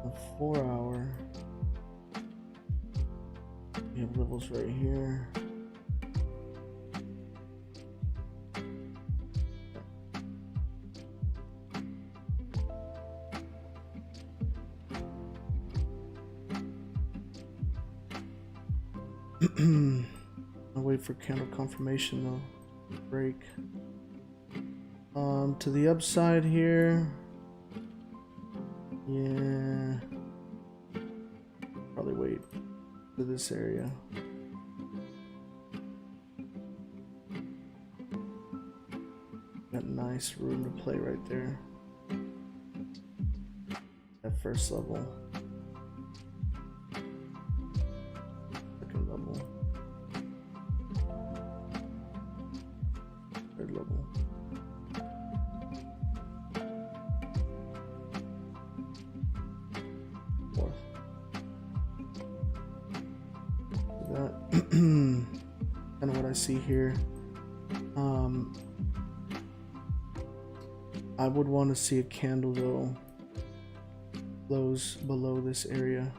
the 4-hour, we have levels right here. I'll wait for candle confirmation though. Break. To the upside here. Yeah. Probably wait to this area. Got nice room to play right there. That first level. Second level. Third level. Fourth. that. Kind of what I see here. I would want to see a candle though close below this area.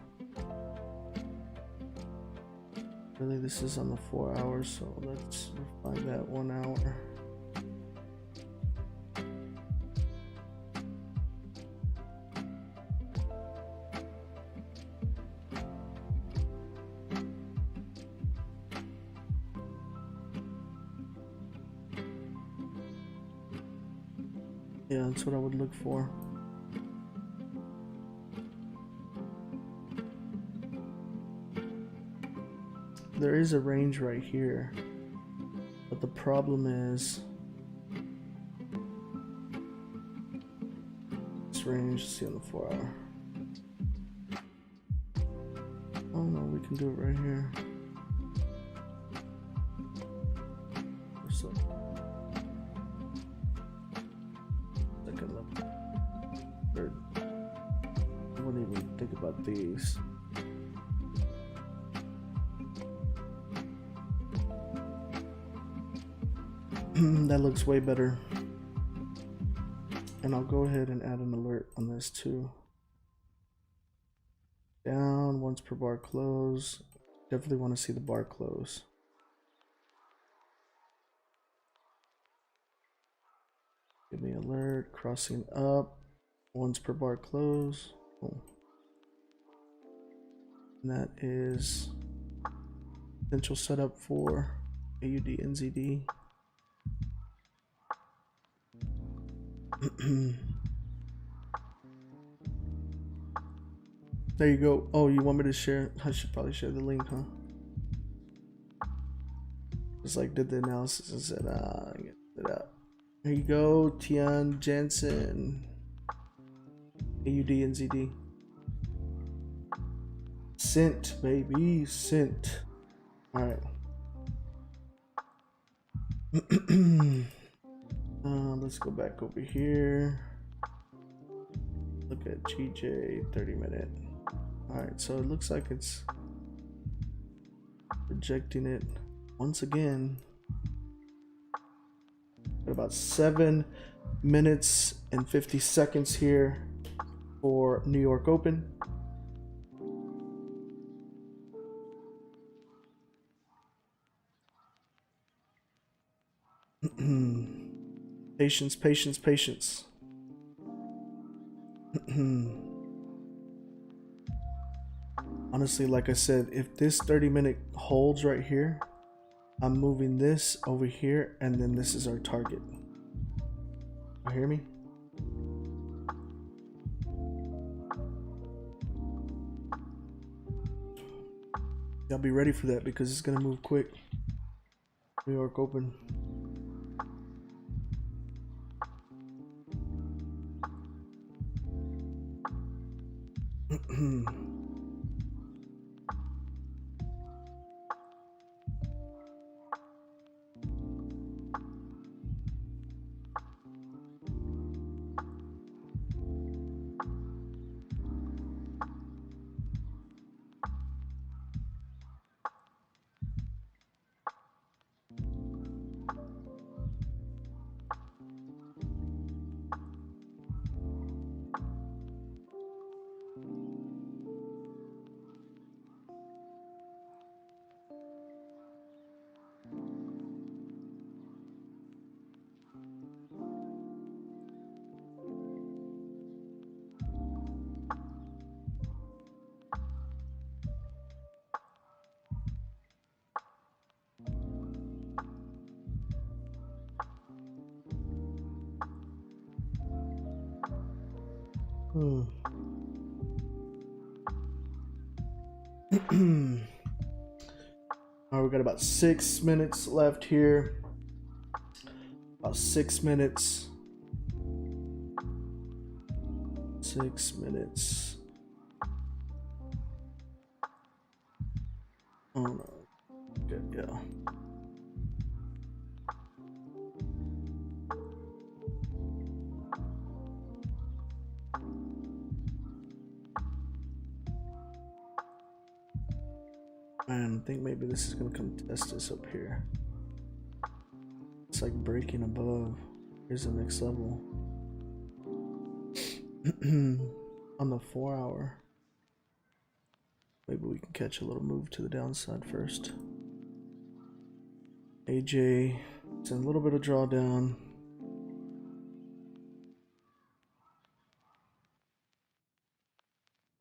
Really, this is on the 4 hours, so let's find that 1 hour. Yeah, that's what I would look for. There is a range right here, but the problem is this range. See on the 4 hour. Oh no, we can do it right here. So, second level, third. I wouldn't even think about these. That looks way better. And I'll go ahead and add an alert on this too. Down once per bar close. Definitely want to see the bar close. Give me alert, crossing up, once per bar close. Oh. And that is potential setup for AUD NZD. There you go. Oh, you want me to share? I should probably share the link, huh? Just like did the analysis and said, get it out. There you go, Tian Jensen. AUD NZD. Sent, baby, sent. All right. Let's go back over here. Look at GJ 30-minute. All right, so it looks like it's projecting it once again at about 7 minutes and 50 seconds here for New York Open. Patience, patience, patience. Honestly, like I said, if this 30-minute holds right here, I'm moving this over here, and then this is our target. You hear me? Y'all be ready for that because it's gonna move quick. New York Open. Alright, we got about 6 minutes left here. About 6 minutes. 6 minutes. Oh no. Good, yeah. Man, I think maybe this is gonna come test us up here. It's like breaking above. Here's the next level. On the 4 hour. Maybe we can catch a little move to the downside first. AJ, it's a little bit of drawdown.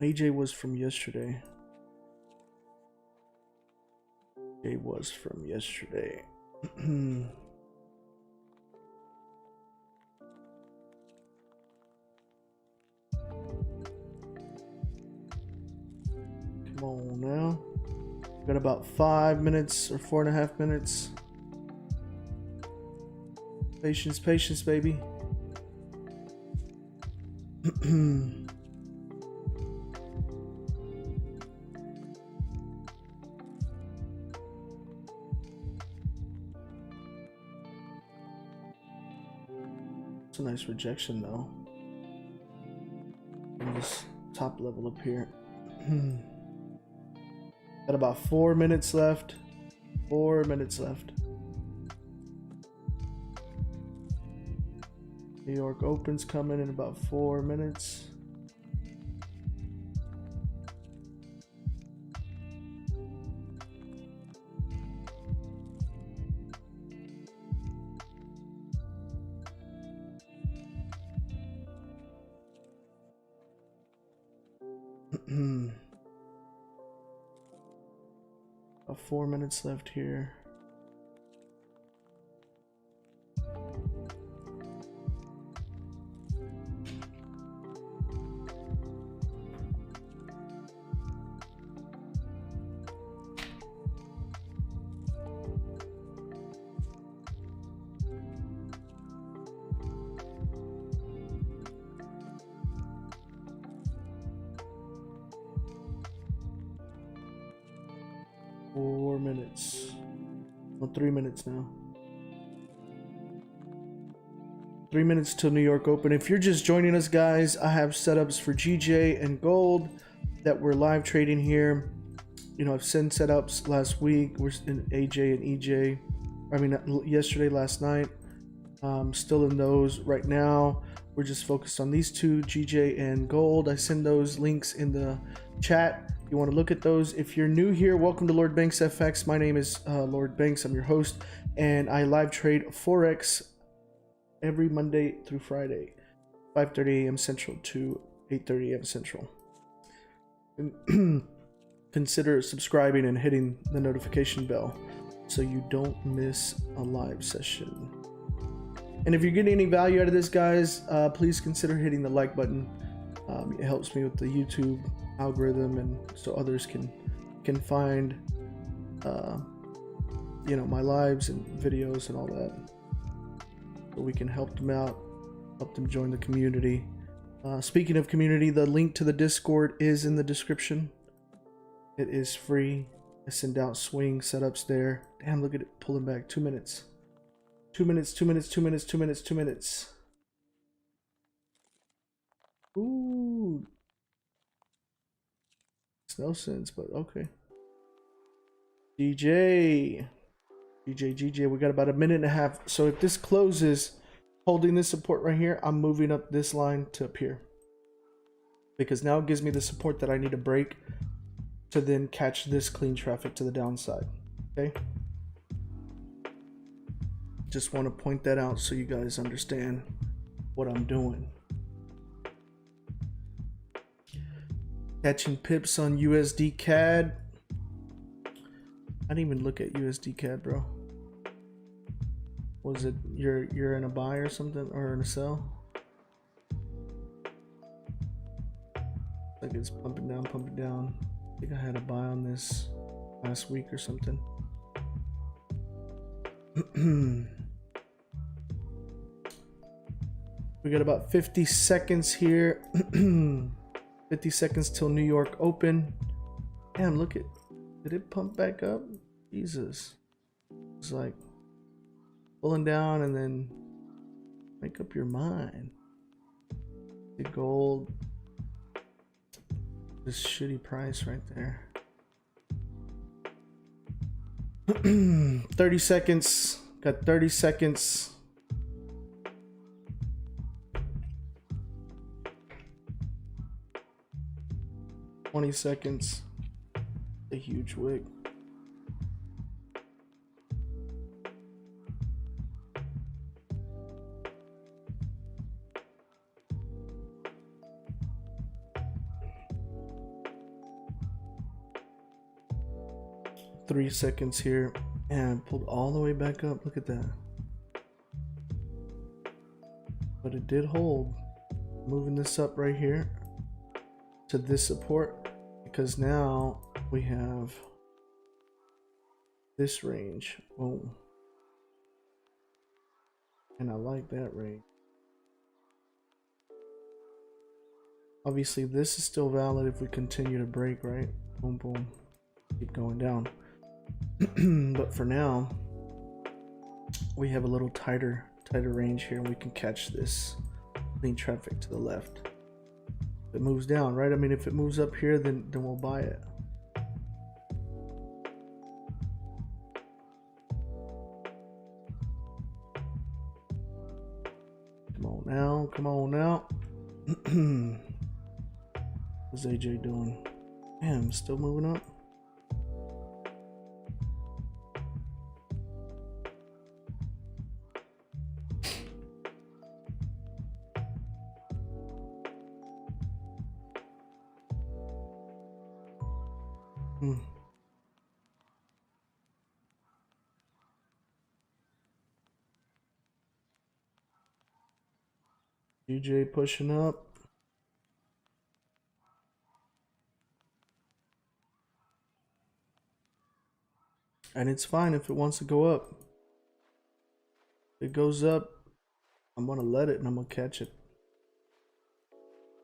AJ was from yesterday. AJ was from yesterday. Come on now. Got about 5 minutes or 4.5 minutes. Patience, patience, baby. It's a nice rejection though. On this top level up here. Got about 4 minutes left. 4 minutes left. New York Open's coming in about 4 minutes. About 4 minutes left here. Well, 3 minutes now. 3 minutes till New York Open. If you're just joining us, guys, I have setups for GJ and gold that we're live trading here. You know, I've sent setups last week. We're in AJ and EJ. I mean, yesterday, last night. Still in those right now. We're just focused on these two, GJ and gold. I send those links in the chat. You want to look at those. If you're new here, welcome to Lord Banks FX. My name is Lord Banks. I'm your host, and I live trade Forex every Monday through Friday, 5:30 a.m. Central to 8:30 a.m. Central. And consider subscribing and hitting the notification bell so you don't miss a live session. And if you're getting any value out of this, guys, please consider hitting the like button. It helps me with the YouTube algorithm, and so others can find you know, my lives and videos and all that, so we can help them out, help them join the community. Speaking of community, the link to the Discord is in the description. It is free. I send out swing setups there. Damn, look at it pulling back. 2 minutes. 2 minutes, 2 minutes, 2 minutes, 2 minutes, 2 minutes. Ooh. It's no sense, but okay. GJ, we got about a minute and a half. So if this closes, holding this support right here, I'm moving up this line to up here, because now it gives me the support that I need to break to then catch this clean traffic to the downside. Okay. Just want to point that out so you guys understand what I'm doing. Catching pips on USD CAD. I didn't even look at USD CAD, bro. Was it you're in a buy or something, or in a sell? Like it's pumping down, pumping down. I think I had a buy on this last week or something. We got about 50 seconds here. 50 seconds till New York Open. Damn, look at, did it pump back up? Jesus. It's like pulling down and then make up your mind. The gold, this shitty price right there. 30 seconds. Got 30 seconds. $20 seconds. A huge wick. Three seconds here, and pulled all the way back up. Look at that. But it did hold. Moving this up right here to this support, because now we have this range. Boom. And I like that range. Obviously this is still valid if we continue to break, right? Boom, boom. Keep going down. But for now, we have a little tighter range here, and we can catch this clean traffic to the left. If it moves down, right? I mean, if it moves up here, then we'll buy it. Come on now, come on now. What's AJ doing? Damn, still moving up. DJ pushing up. And it's fine if it wants to go up. If it goes up, I'm gonna let it and I'm gonna catch it.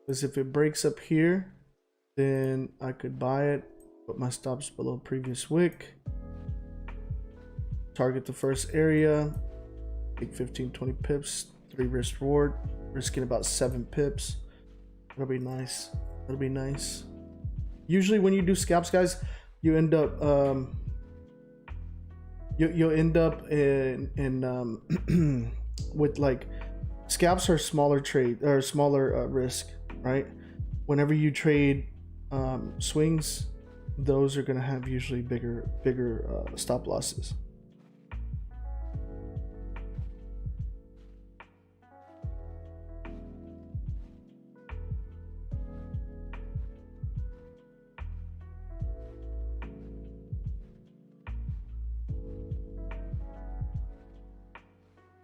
Because if it breaks up here, then I could buy it, put my stops below previous wick, target the first area, take 15-20 pips, 3 risk reward, risking about 7 pips. That'll be nice. That'll be nice. Usually when you do scalps, guys, you end up you'll end up in with like scalps are smaller trade or smaller risk, right? Whenever you trade swings, those are gonna have usually bigger stop losses.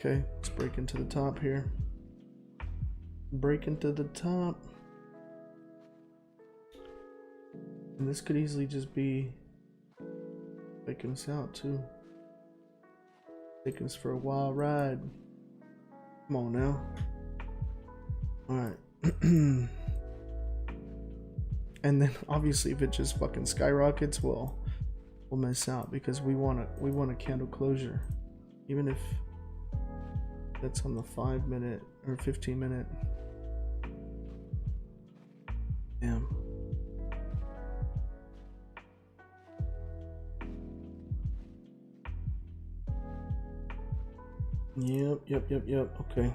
Okay, let's break into the top here. Break into the top. And this could easily just be taking us out too. Taking us for a wild ride. Come on now. Alright. And then obviously if it just fucking skyrockets, we'll miss out because we want a candle closure. Even if that's on the 5-minute or 15-minute. Damn. Yep. Okay.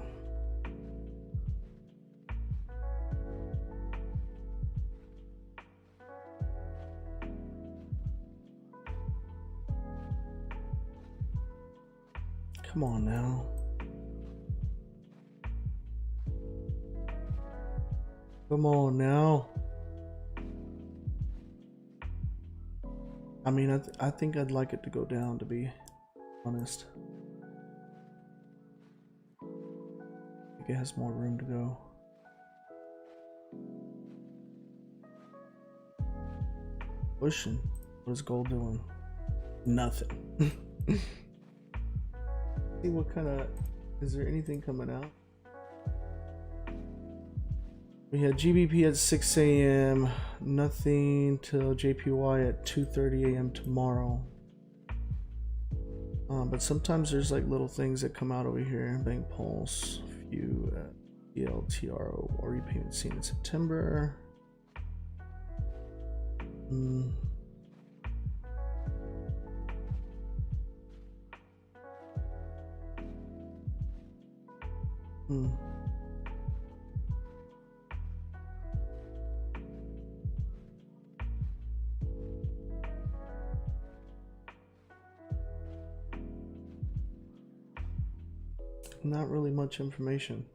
Come on now. Come on now. I mean, I think I'd like it to go down, to be honest. I think it has more room to go. Pushing. What is gold doing? Nothing. See what kind of... Is there anything coming out? We had GBP at 6 a.m. Nothing till JPY at 2:30 a.m. tomorrow. But sometimes there's like little things that come out over here. Bank Pulse, few at ELTRO or repayment seen in September. Hmm. Not really much information.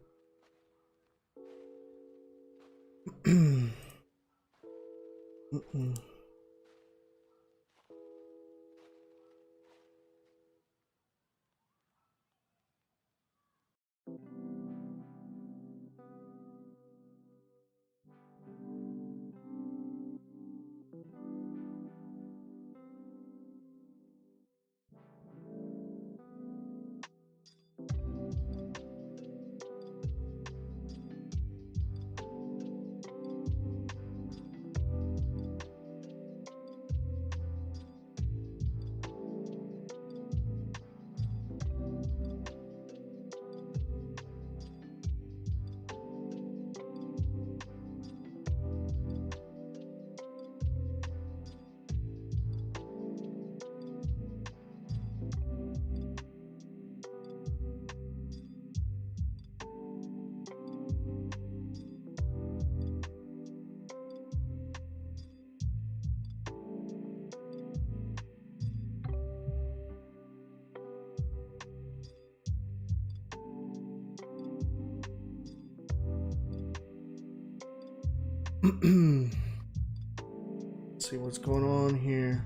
Mm-mm. Let's see what's going on here.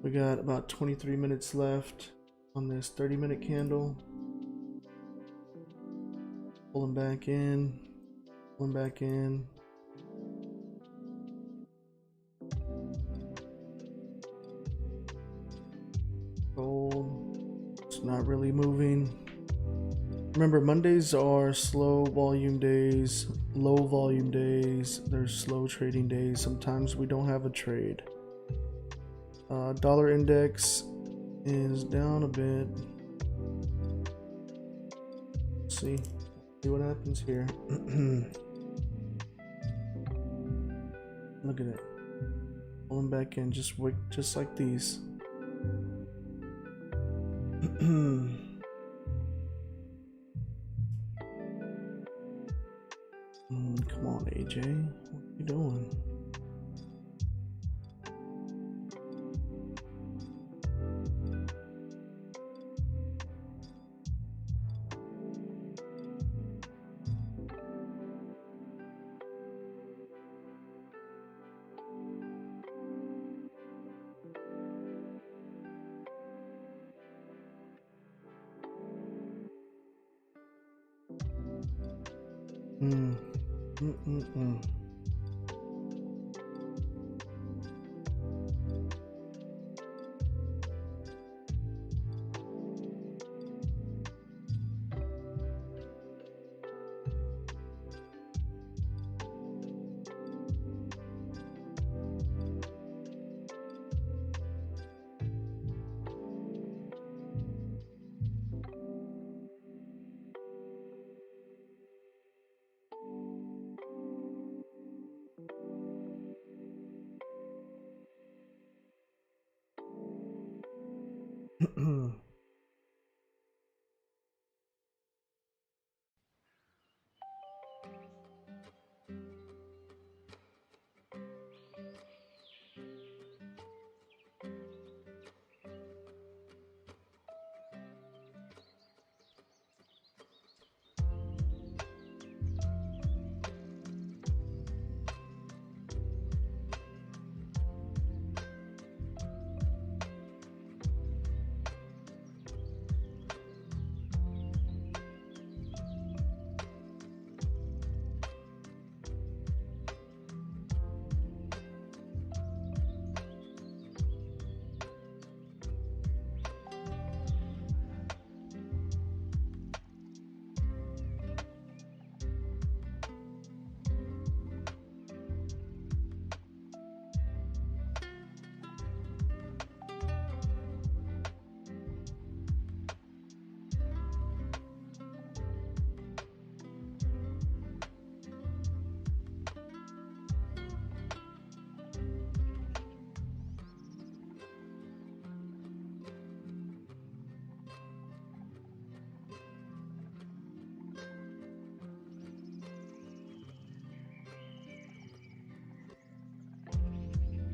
We got about 23 minutes left on this 30-minute candle. Pulling back in, pulling back in. Gold, it's not really moving. Remember, Mondays are slow volume days, low volume days. There's slow trading days. Sometimes we don't have a trade. Dollar index is down a bit. Let's see what happens here. Look at it, pulling back in, just like these. Come on, AJ, what are you doing?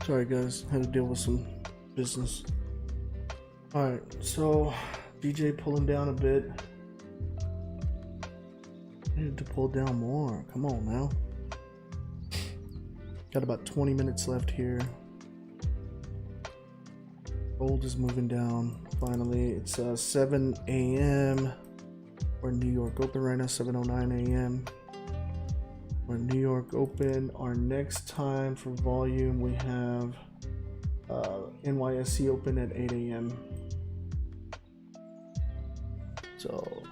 Sorry guys, had to deal with some business. Alright, so DJ pulling down a bit. I need to pull down more. Come on now. Got about 20 minutes left here. Gold is moving down. Finally, it's 7 a.m. We're in New York Open right now, 7:09 a.m. We're in New York Open. Our next time for volume, we have NYSE Open at 8 a.m. So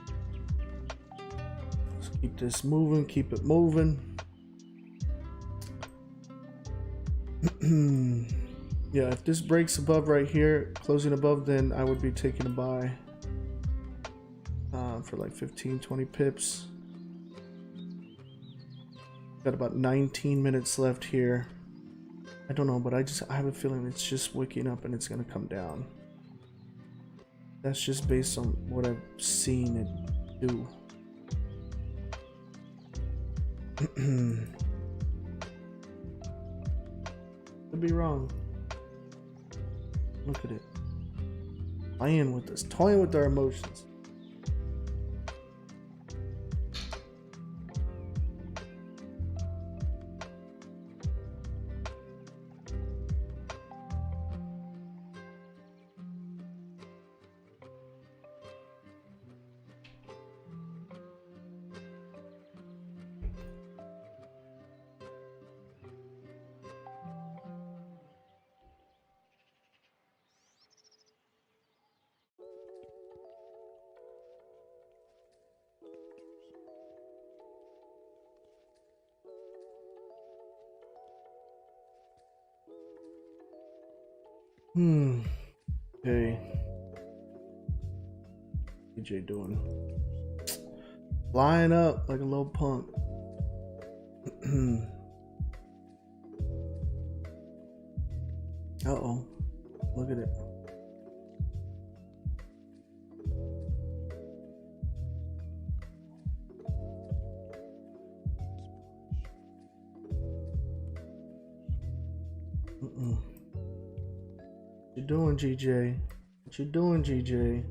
let's keep this moving, keep it moving. Yeah, if this breaks above right here, closing above, then I would be taking a buy for like 15-20 pips. Got about 19 minutes left here. I don't know, but I have a feeling it's just waking up and it's gonna come down. That's just based on what I've seen it do. Could be wrong. Look at it. Playing with us, toying with our emotions. Okay. DJ doing? Flying up like a little punk. Uh-oh. Look at it. What you doing, GJ? What you doing, GJ?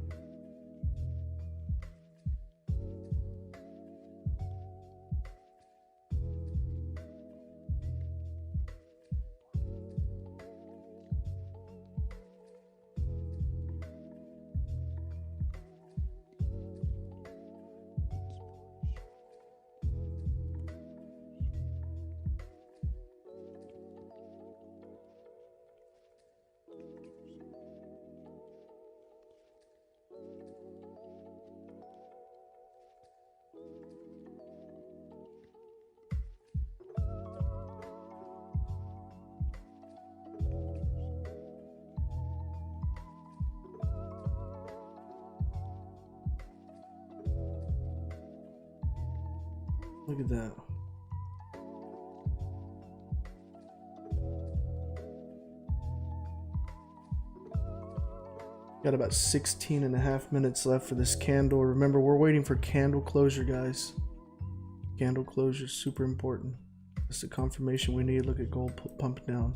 Look at that. Got about 16 and a half minutes left for this candle. Remember, we're waiting for candle closure, guys. Candle closure is super important. That's the confirmation we need. Look at gold pump down.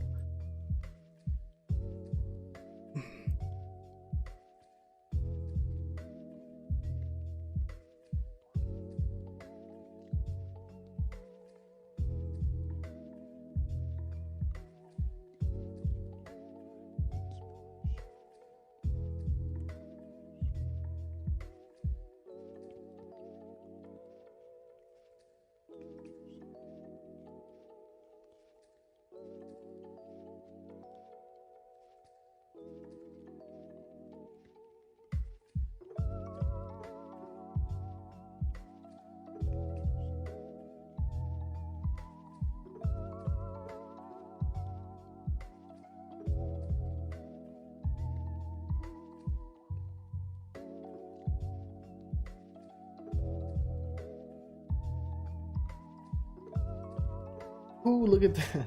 Ooh, look at that.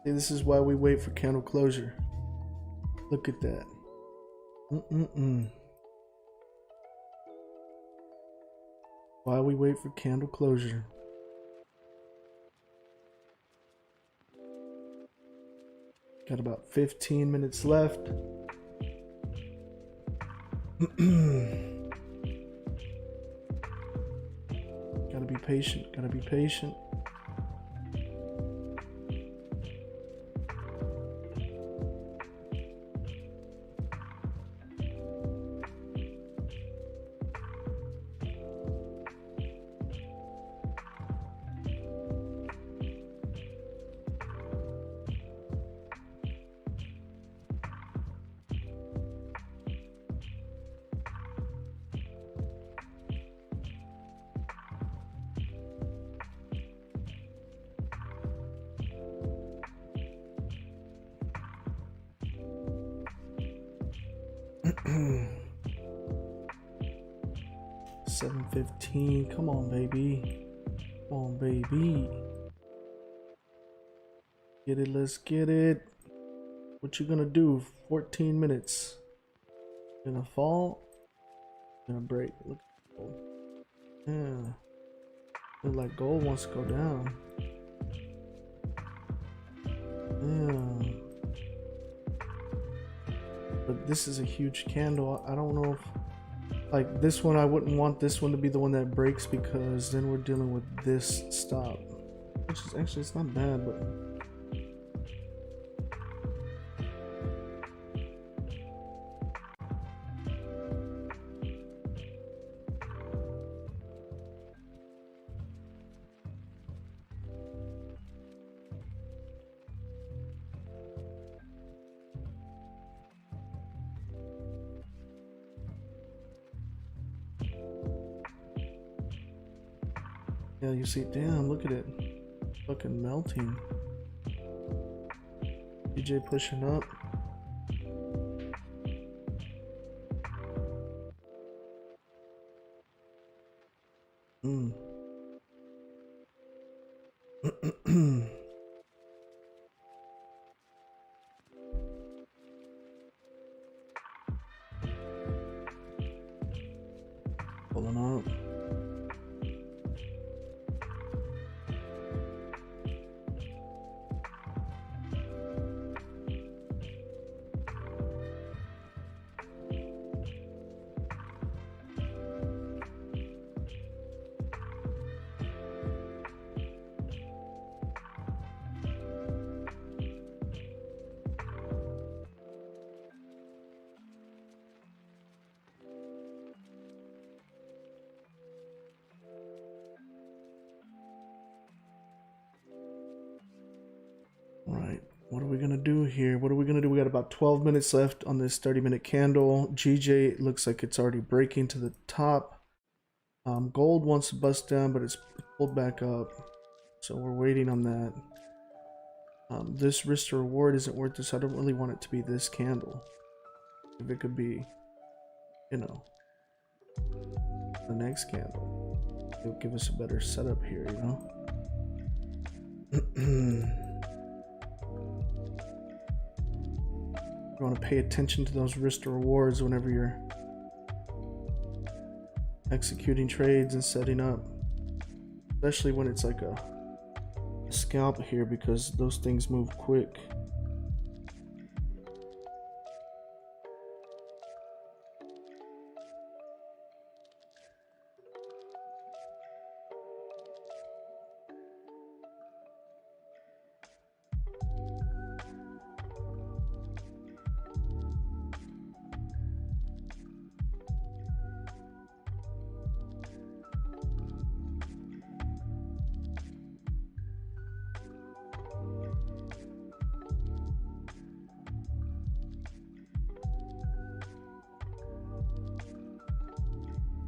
See, this is why we wait for candle closure. Look at that. Why we wait for candle closure. Got about 15 minutes left. Gotta be patient, gotta be patient. $7.15. Come on, baby. Come on, baby. Get it. Let's get it. What you gonna do? 14 minutes. Gonna fall. Gonna break. Look. Yeah. Look like gold wants to go down. Yeah. But this is a huge candle. I don't know if, like, this one, I wouldn't want this one to be the one that breaks, because then we're dealing with this stop, which is actually, it's not bad, but yeah, you see, damn, look at it, fucking melting. DJ pushing up. Pulling up. Right, what are we gonna do here? What are we gonna do? We got about 12 minutes left on this 30-minute candle. GJ looks like it's already breaking to the top. Gold wants to bust down, but it's pulled back up, so we're waiting on that. This risk to reward isn't worth this. I don't really want it to be this candle. If it could be, you know, the next candle, it'll give us a better setup here, you know. You want to pay attention to those risk to rewards whenever you're executing trades and setting up, especially when it's like a scalp here, because those things move quick.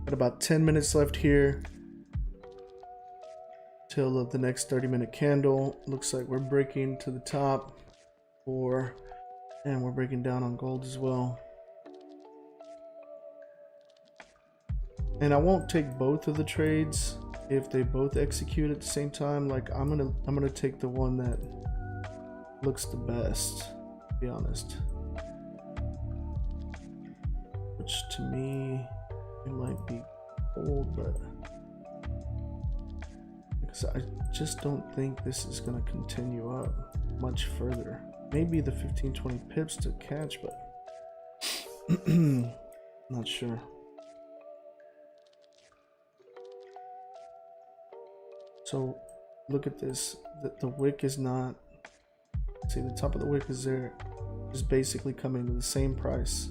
Got about 10 minutes left here till the next 30-minute candle. Looks like we're breaking to the top, and we're breaking down on gold as well. And I won't take both of the trades if they both execute at the same time. Like, I'm gonna take the one that looks the best, to be honest. Which to me, it might be gold, but because I just don't think this is going to continue up much further. maybe the 15-20 pips to catch, but not sure. So look at this. The wick is not. See, the top of the wick is there. Just basically coming to the same price.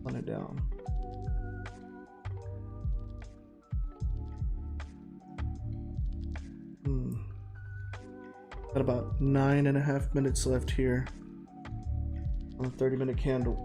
On it down. Got about 9.5 minutes left here on a 30-minute candle.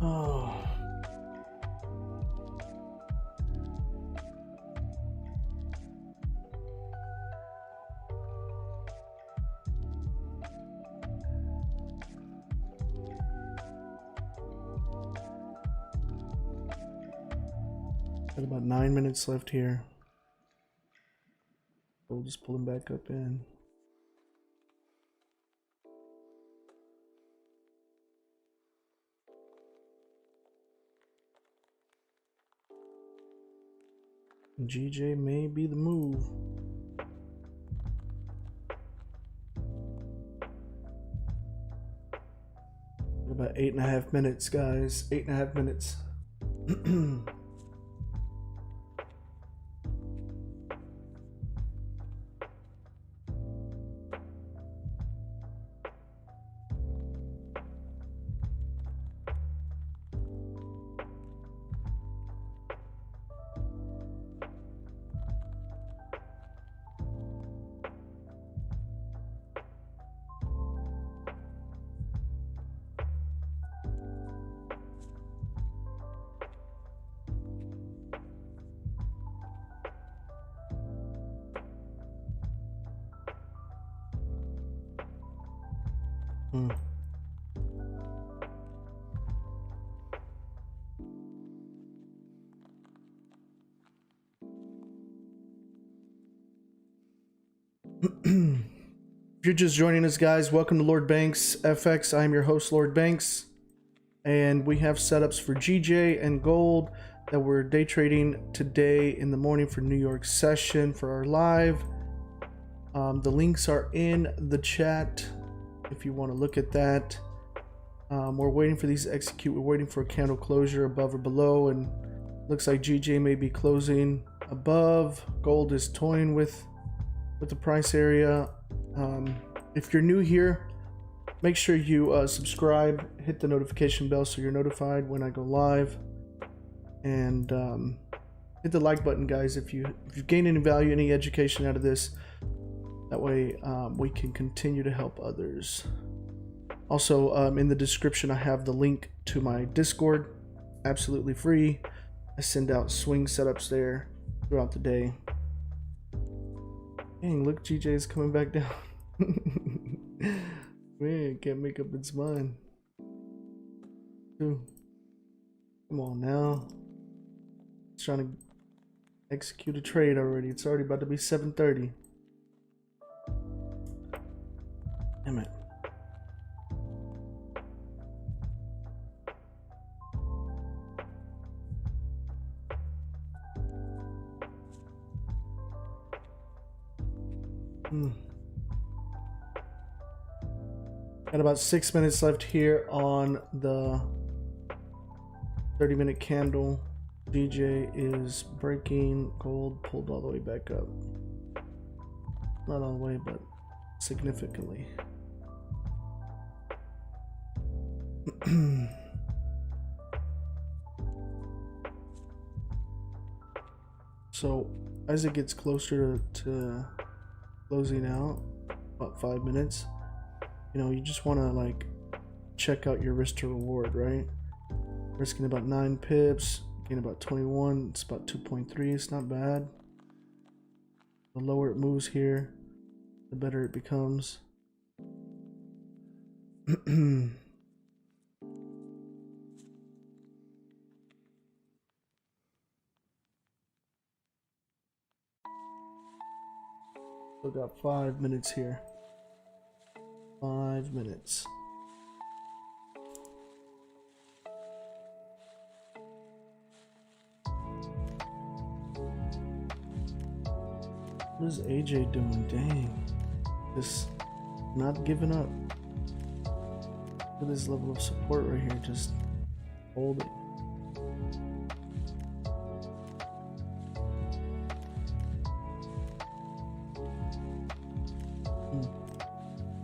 Oh. Got about 9 minutes left here. We'll just pull him back up in. GJ may be the move. About 8.5 minutes, guys. 8.5 minutes. If you're just joining us, guys, welcome to Lord Banks FX. I'm your host, Lord Banks, and we have setups for GJ and gold that we're day trading today in the morning for New York session for our live. The links are in the chat if you want to look at that. We're waiting for these to execute. We're waiting for a candle closure above or below, and looks like GJ may be closing above. Gold is toying with the price area. If you're new here, make sure you subscribe, hit the notification bell so you're notified when I go live, and hit the like button, guys, if you've gained any value, any education out of this. That way we can continue to help others. Also, in the description I have the link to my Discord, absolutely free. I send out swing setups there throughout the day. Dang, look, GJ is coming back down. Man, can't make up its mind. Dude, come on now. It's trying to execute a trade already. It's already about to be 7:30. Damn it. Got about 6 minutes left here on the 30-minute candle. GJ is breaking. Gold pulled all the way back up. Not all the way, but significantly. So as it gets closer to closing out, about 5 minutes, you know, you just want to like check out your risk to reward, right? Risking about 9 pips, getting about 21. It's about 2.3. It's not bad. The lower it moves here, the better it becomes. Still got 5 minutes here. 5 minutes. What is AJ doing? Dang. Just not giving up. Look at this level of support right here. Just hold it.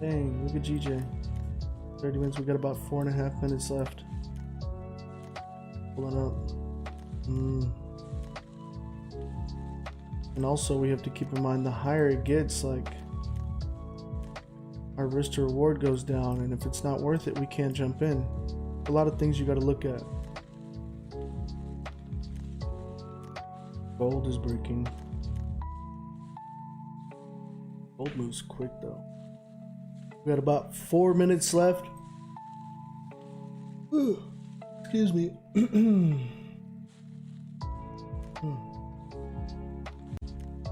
Dang, look at GJ. 30 minutes, we got about 4.5 minutes left. Pull it up. And also we have to keep in mind the higher it gets, like our risk to reward goes down, and if it's not worth it, we can't jump in. A lot of things you got to look at. Gold is breaking. Gold moves quick though. We got about 4 minutes left. Excuse me.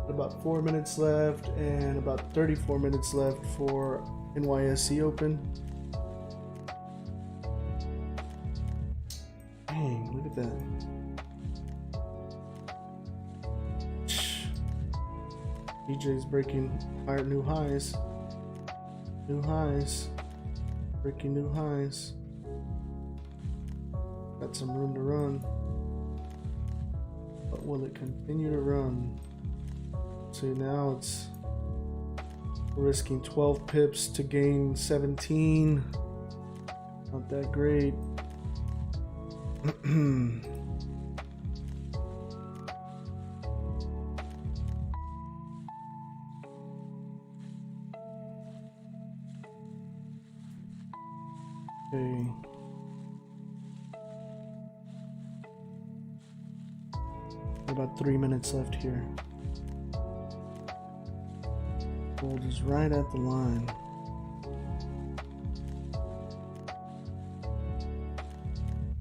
About 4 minutes left and about 34 minutes left for NYSE Open. Dang, look at that. DJ's breaking new highs. New highs. Breaking new highs. Got some room to run. But will it continue to run? See, now it's risking 12 pips to gain 17. Not that great. Okay. About 3 minutes left here. Gold is right at the line.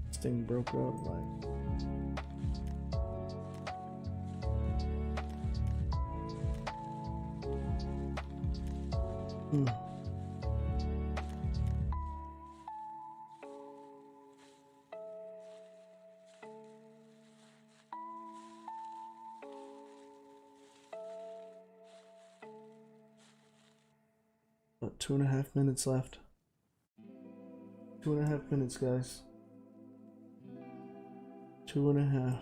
This thing broke up like. About 2.5 minutes left. 2.5 minutes, guys. 2.5.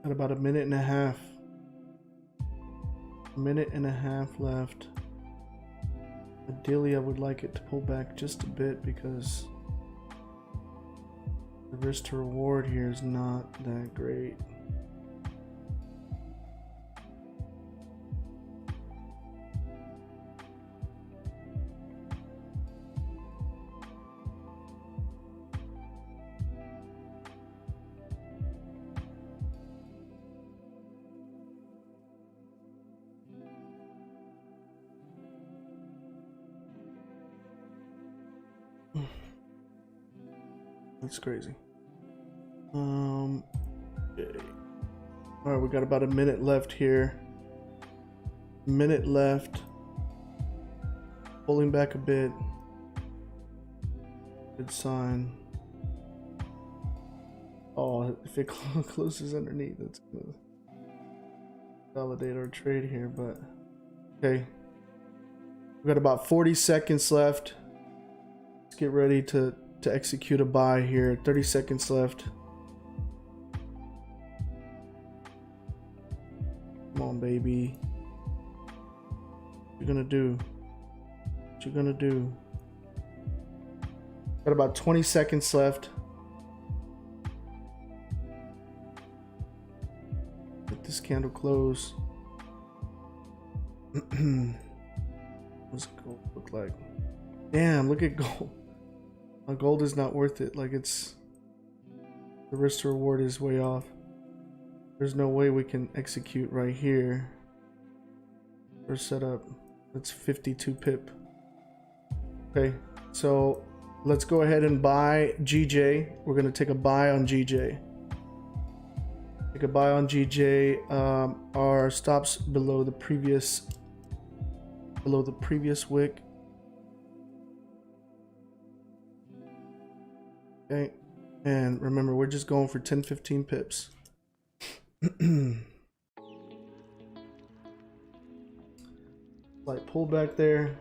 Got about 1.5 minutes. 1.5 minutes left. Ideally, I would like it to pull back just a bit because the risk to reward here is not that great. That's crazy. Okay. All right, we got about 1 minute left here. 1 minute left. Pulling back a bit. Good sign. Oh, if it closes underneath, that's gonna validate our trade here, but okay. We got about 40 seconds left. Let's get ready to execute a buy here. 30 seconds left. Come on, baby. What you gonna do? What you gonna do? Got about 20 seconds left. Get this candle close. What's gold look like? Damn, look at gold. Gold is not worth it. Like, it's the risk to reward is way off. There's no way we can execute right here. We're set up. That's 52 pip. Okay, so let's go ahead and buy GJ. We're gonna take a buy on GJ. Take a buy on GJ. Our stops below the previous wick. Okay, and remember, we're just going for 10-15 pips. Like pull back there.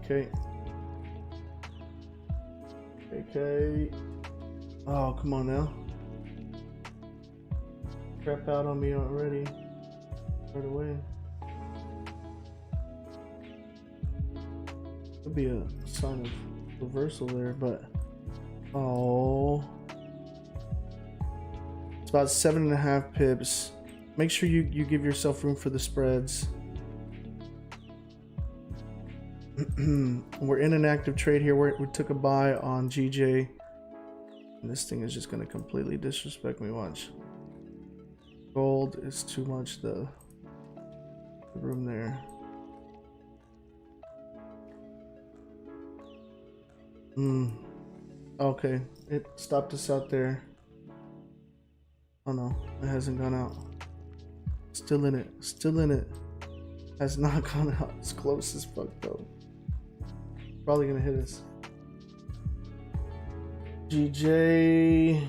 Okay. Okay. Oh, come on now. Crap out on me already. Right away. Could be a sign of reversal there, but oh, it's about 7.5 pips. Make sure you give yourself room for the spreads. We're in an active trade here. We took a buy on GJ, and this thing is just gonna completely disrespect me. Watch. Gold is too much. The room there. Okay, it stopped us out there. Oh no, it hasn't gone out. Still in it. Still in it. Has not gone out. It's close as fuck though. Probably gonna hit us. GJ,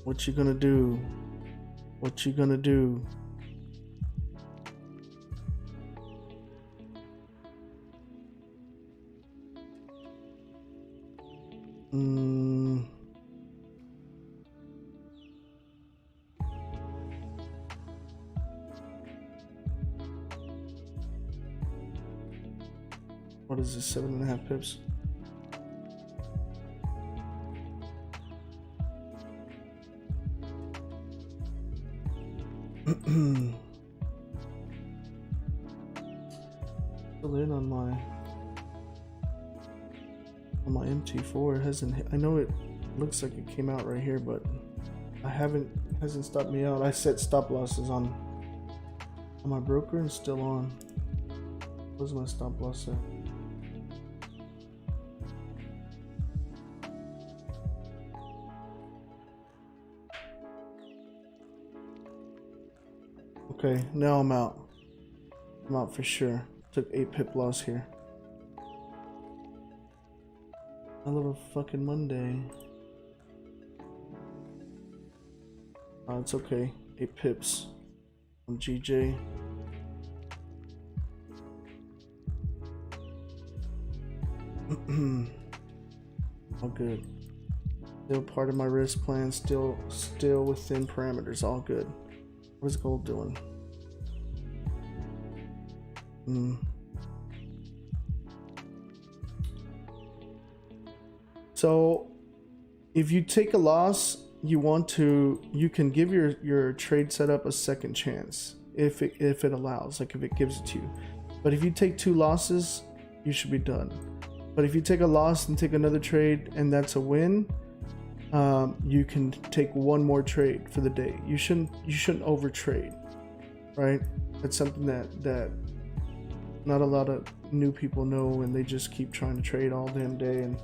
what you gonna do? What you gonna do? What is this? 7.5 pips. Still in on my MT4. It hasn't hit. I know it looks like it came out right here, but hasn't stopped me out. I set stop losses on my broker and still on. Where's my stop loss at? Okay, now I'm out. I'm out for sure. Took 8 pip loss here. I love a fucking Monday. Oh, it's okay. 8 pips on GJ. All good. Still part of my risk plan. Still within parameters. All good. What's gold doing? So if you take a loss, you can give your trade setup a second chance if it allows, like if it gives it to you. But if you take 2 losses, you should be done. But if you take a loss and take another trade and that's a win, you can take 1 more trade for the day. You shouldn't overtrade, right? That's something that not a lot of new people know, and they just keep trying to trade all damn day. And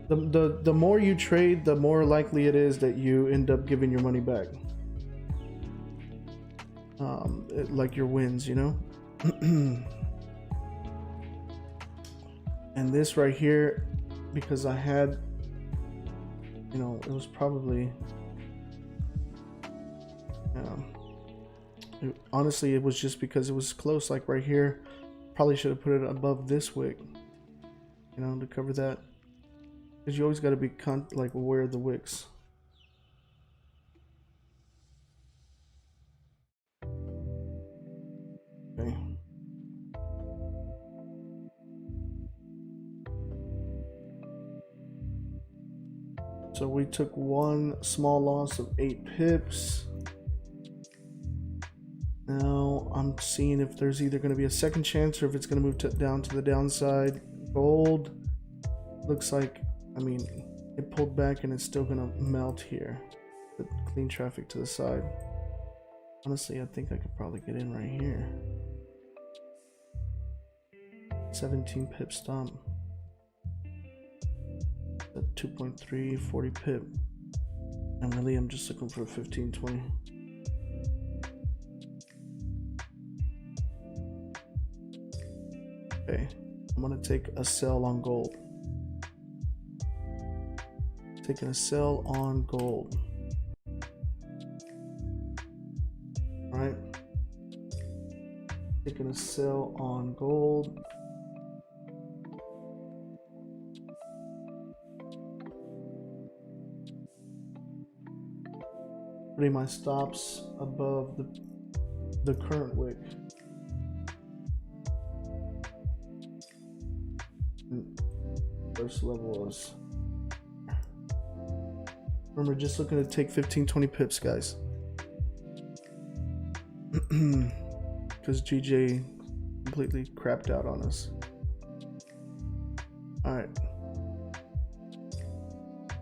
the more you trade, the more likely it is that you end up giving your money back, like your wins, you know. And this right here, because I had, you know, it was probably, honestly, it was just because it was close. Like right here, probably should have put it above this wick, you know, to cover that. Because you always got to be like aware of the wicks. So we took one small loss of 8 pips. Now I'm seeing if there's either going to be a second chance or if it's going to move down to the downside. Gold looks like, I mean, it pulled back and it's still going to melt here. But clean traffic to the side. Honestly, I think I could probably get in right here. 17 pip stomp. At 2.3, 40 pip. And really, I'm just looking for 15, 20. Okay, I'm gonna take a sell on gold. Taking a sell on gold. All right. Taking a sell on gold. Putting my stops above the current wick. First level is, remember, just looking to take 15-20 pips, guys, because GJ completely crapped out on us. All right,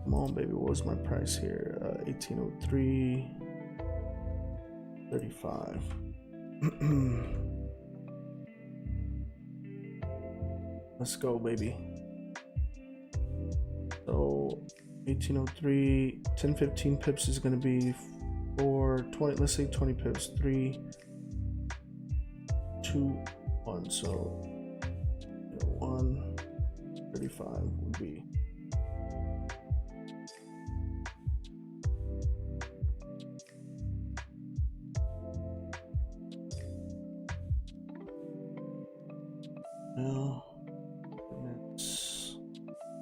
come on, baby. What was my price here? 1803.35. Let's go, baby. So 1803, 10-15 pips is going to be 420. Let's say 20 pips. 3, 2, 1. So 135 would be. Now it's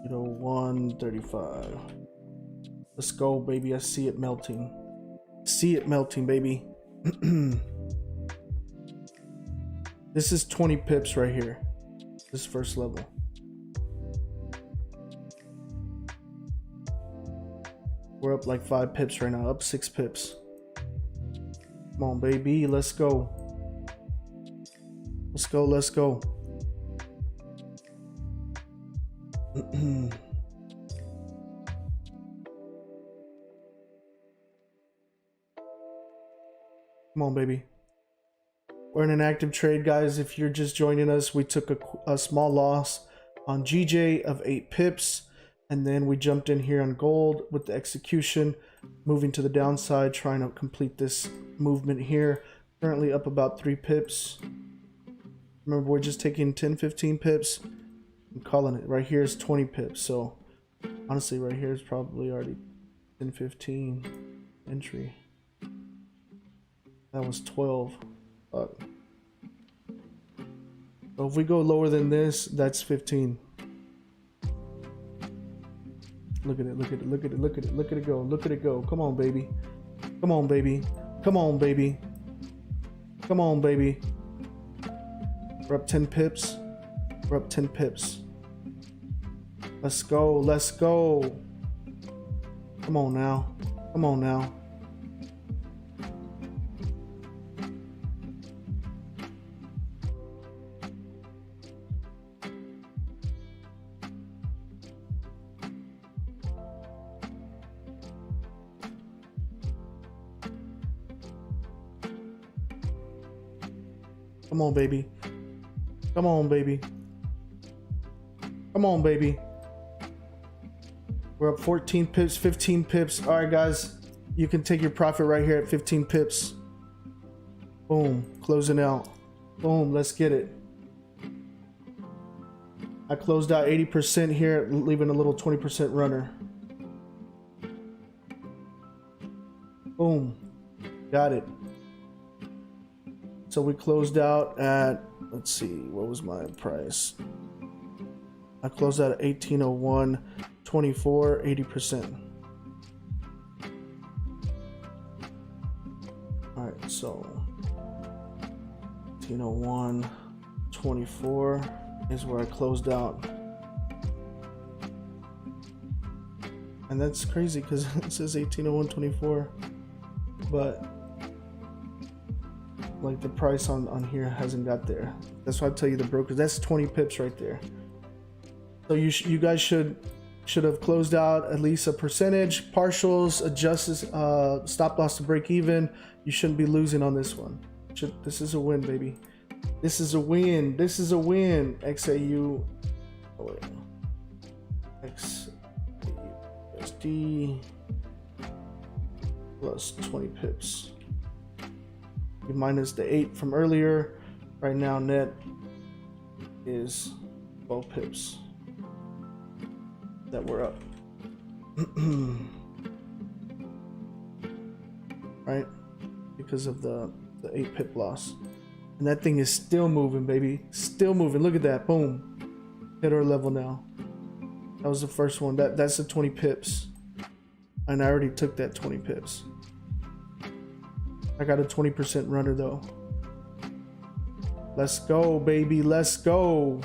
135. Let's go, baby. I see it melting. See it melting, baby. This is 20 pips right here. This first level. We're up like 5 pips right now. Up 6 pips. Come on, baby. Let's go. Let's go. Let's go. Come on, baby. We're in an active trade, guys. If you're just joining us, we took a small loss on GJ of 8 pips, and then we jumped in here on gold with the execution, moving to the downside, trying to complete this movement here. Currently up about 3 pips. Remember, we're just taking 10-15 pips. I'm calling it. Right here is 20 pips. So honestly, right here is probably already 10-15 entry. That was 12. So if we go lower than this, that's 15. Look at it, look at it, look at it, look at it, look at it go, look at it go. Come on, baby. Come on, baby. Come on, baby. Come on, baby. We're up 10 pips. We're up 10 pips. Let's go, let's go. Come on now. Come on now. Come on, baby. Come on, baby. Come on, baby. We're up 14 pips, 15 pips. All right, guys. You can take your profit right here at 15 pips. Boom. Closing out. Boom. Let's get it. I closed out 80% here, leaving a little 20% runner. Boom. Got it. So we closed out at, let's see, what was my price? I closed out at 1801.24, 80%. All right, so 1801.24 is where I closed out. And that's crazy because it says 1801.24, but like the price on here hasn't got there. That's why I tell you the brokers, that's 20 pips right there. So you guys should have closed out at least a percentage, partials, adjusted, stop loss to break even. You shouldn't be losing on this one. This is a win, baby. This is a win. This is a win. XAU. Oh wait. XAUSD plus 20 pips. You minus the 8 from earlier. Right now, net is 12 pips that we're up. Right? Because of the 8 pip loss. And that thing is still moving, baby. Still moving. Look at that. Boom. Hit our level now. That was the first one. That's the 20 pips. And I already took that 20 pips. I got a 20% runner though. Let's go, baby. Let's go.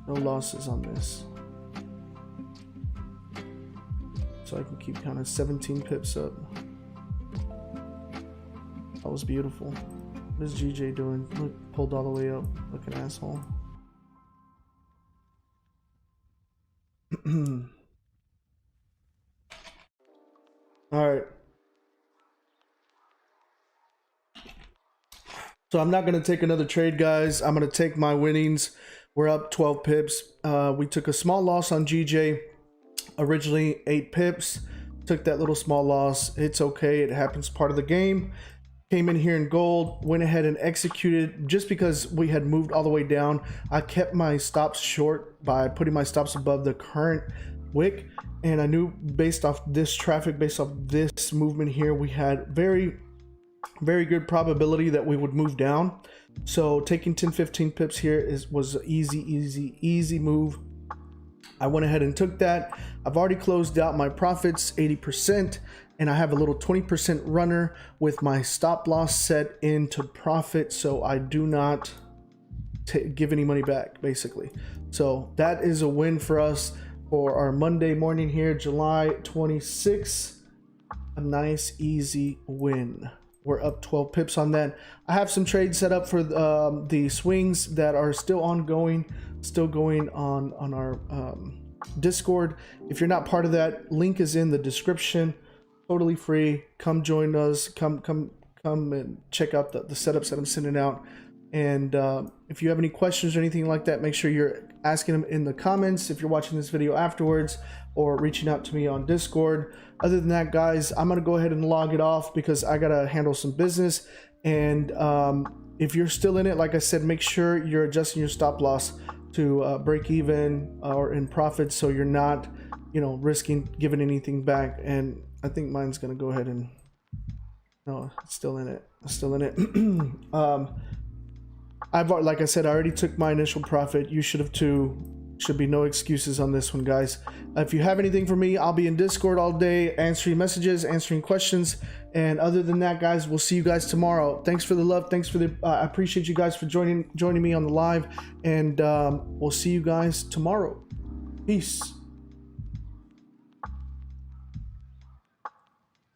No losses on this. So I can keep counting 17 pips up. That was beautiful. What is GJ doing? Look, pulled all the way up like an asshole. All right. So I'm not going to take another trade, guys. I'm going to take my winnings. We're up 12 pips. We took a small loss on GJ. Originally 8 pips. Took that little small loss. It's okay. It happens, part of the game. Came in here in gold. Went ahead and executed. Just because we had moved all the way down, I kept my stops short by putting my stops above the current wick. And I knew based off this traffic, based off this movement here, we had very good probability that we would move down. So taking 10-15 pips here was an easy move. I went ahead and took that. I've already closed out my profits 80%, and I have a little 20% runner with my stop loss set into profit, so I do not give any money back basically. So that is a win for us for our Monday morning here, July 26th. A nice easy win. We're up 12 pips on that. I have some trades set up for the swings that are still ongoing, still going on our Discord. If you're not part of that, link is in the description. Totally free. Come join us. Come and check out the setups that I'm sending out. And if you have any questions or anything like that, make sure you're asking them in the comments if you're watching this video afterwards, or reaching out to me on Discord. Other than that, guys, I'm gonna go ahead and log it off because I gotta handle some business. And if you're still in it, like I said, make sure you're adjusting your stop loss to break even or in profit, so you're not, risking giving anything back. And I think mine's gonna go ahead and no, it's still in it. It's still in it. Like I said, I already took my initial profit. You should have too. Should be no excuses on this one, guys. If you have anything for me, I'll be in Discord all day answering messages, answering questions. And other than that, guys, we'll see you guys tomorrow. Thanks for the love. Thanks for the I appreciate you guys for joining me on the live, and we'll see you guys tomorrow. Peace.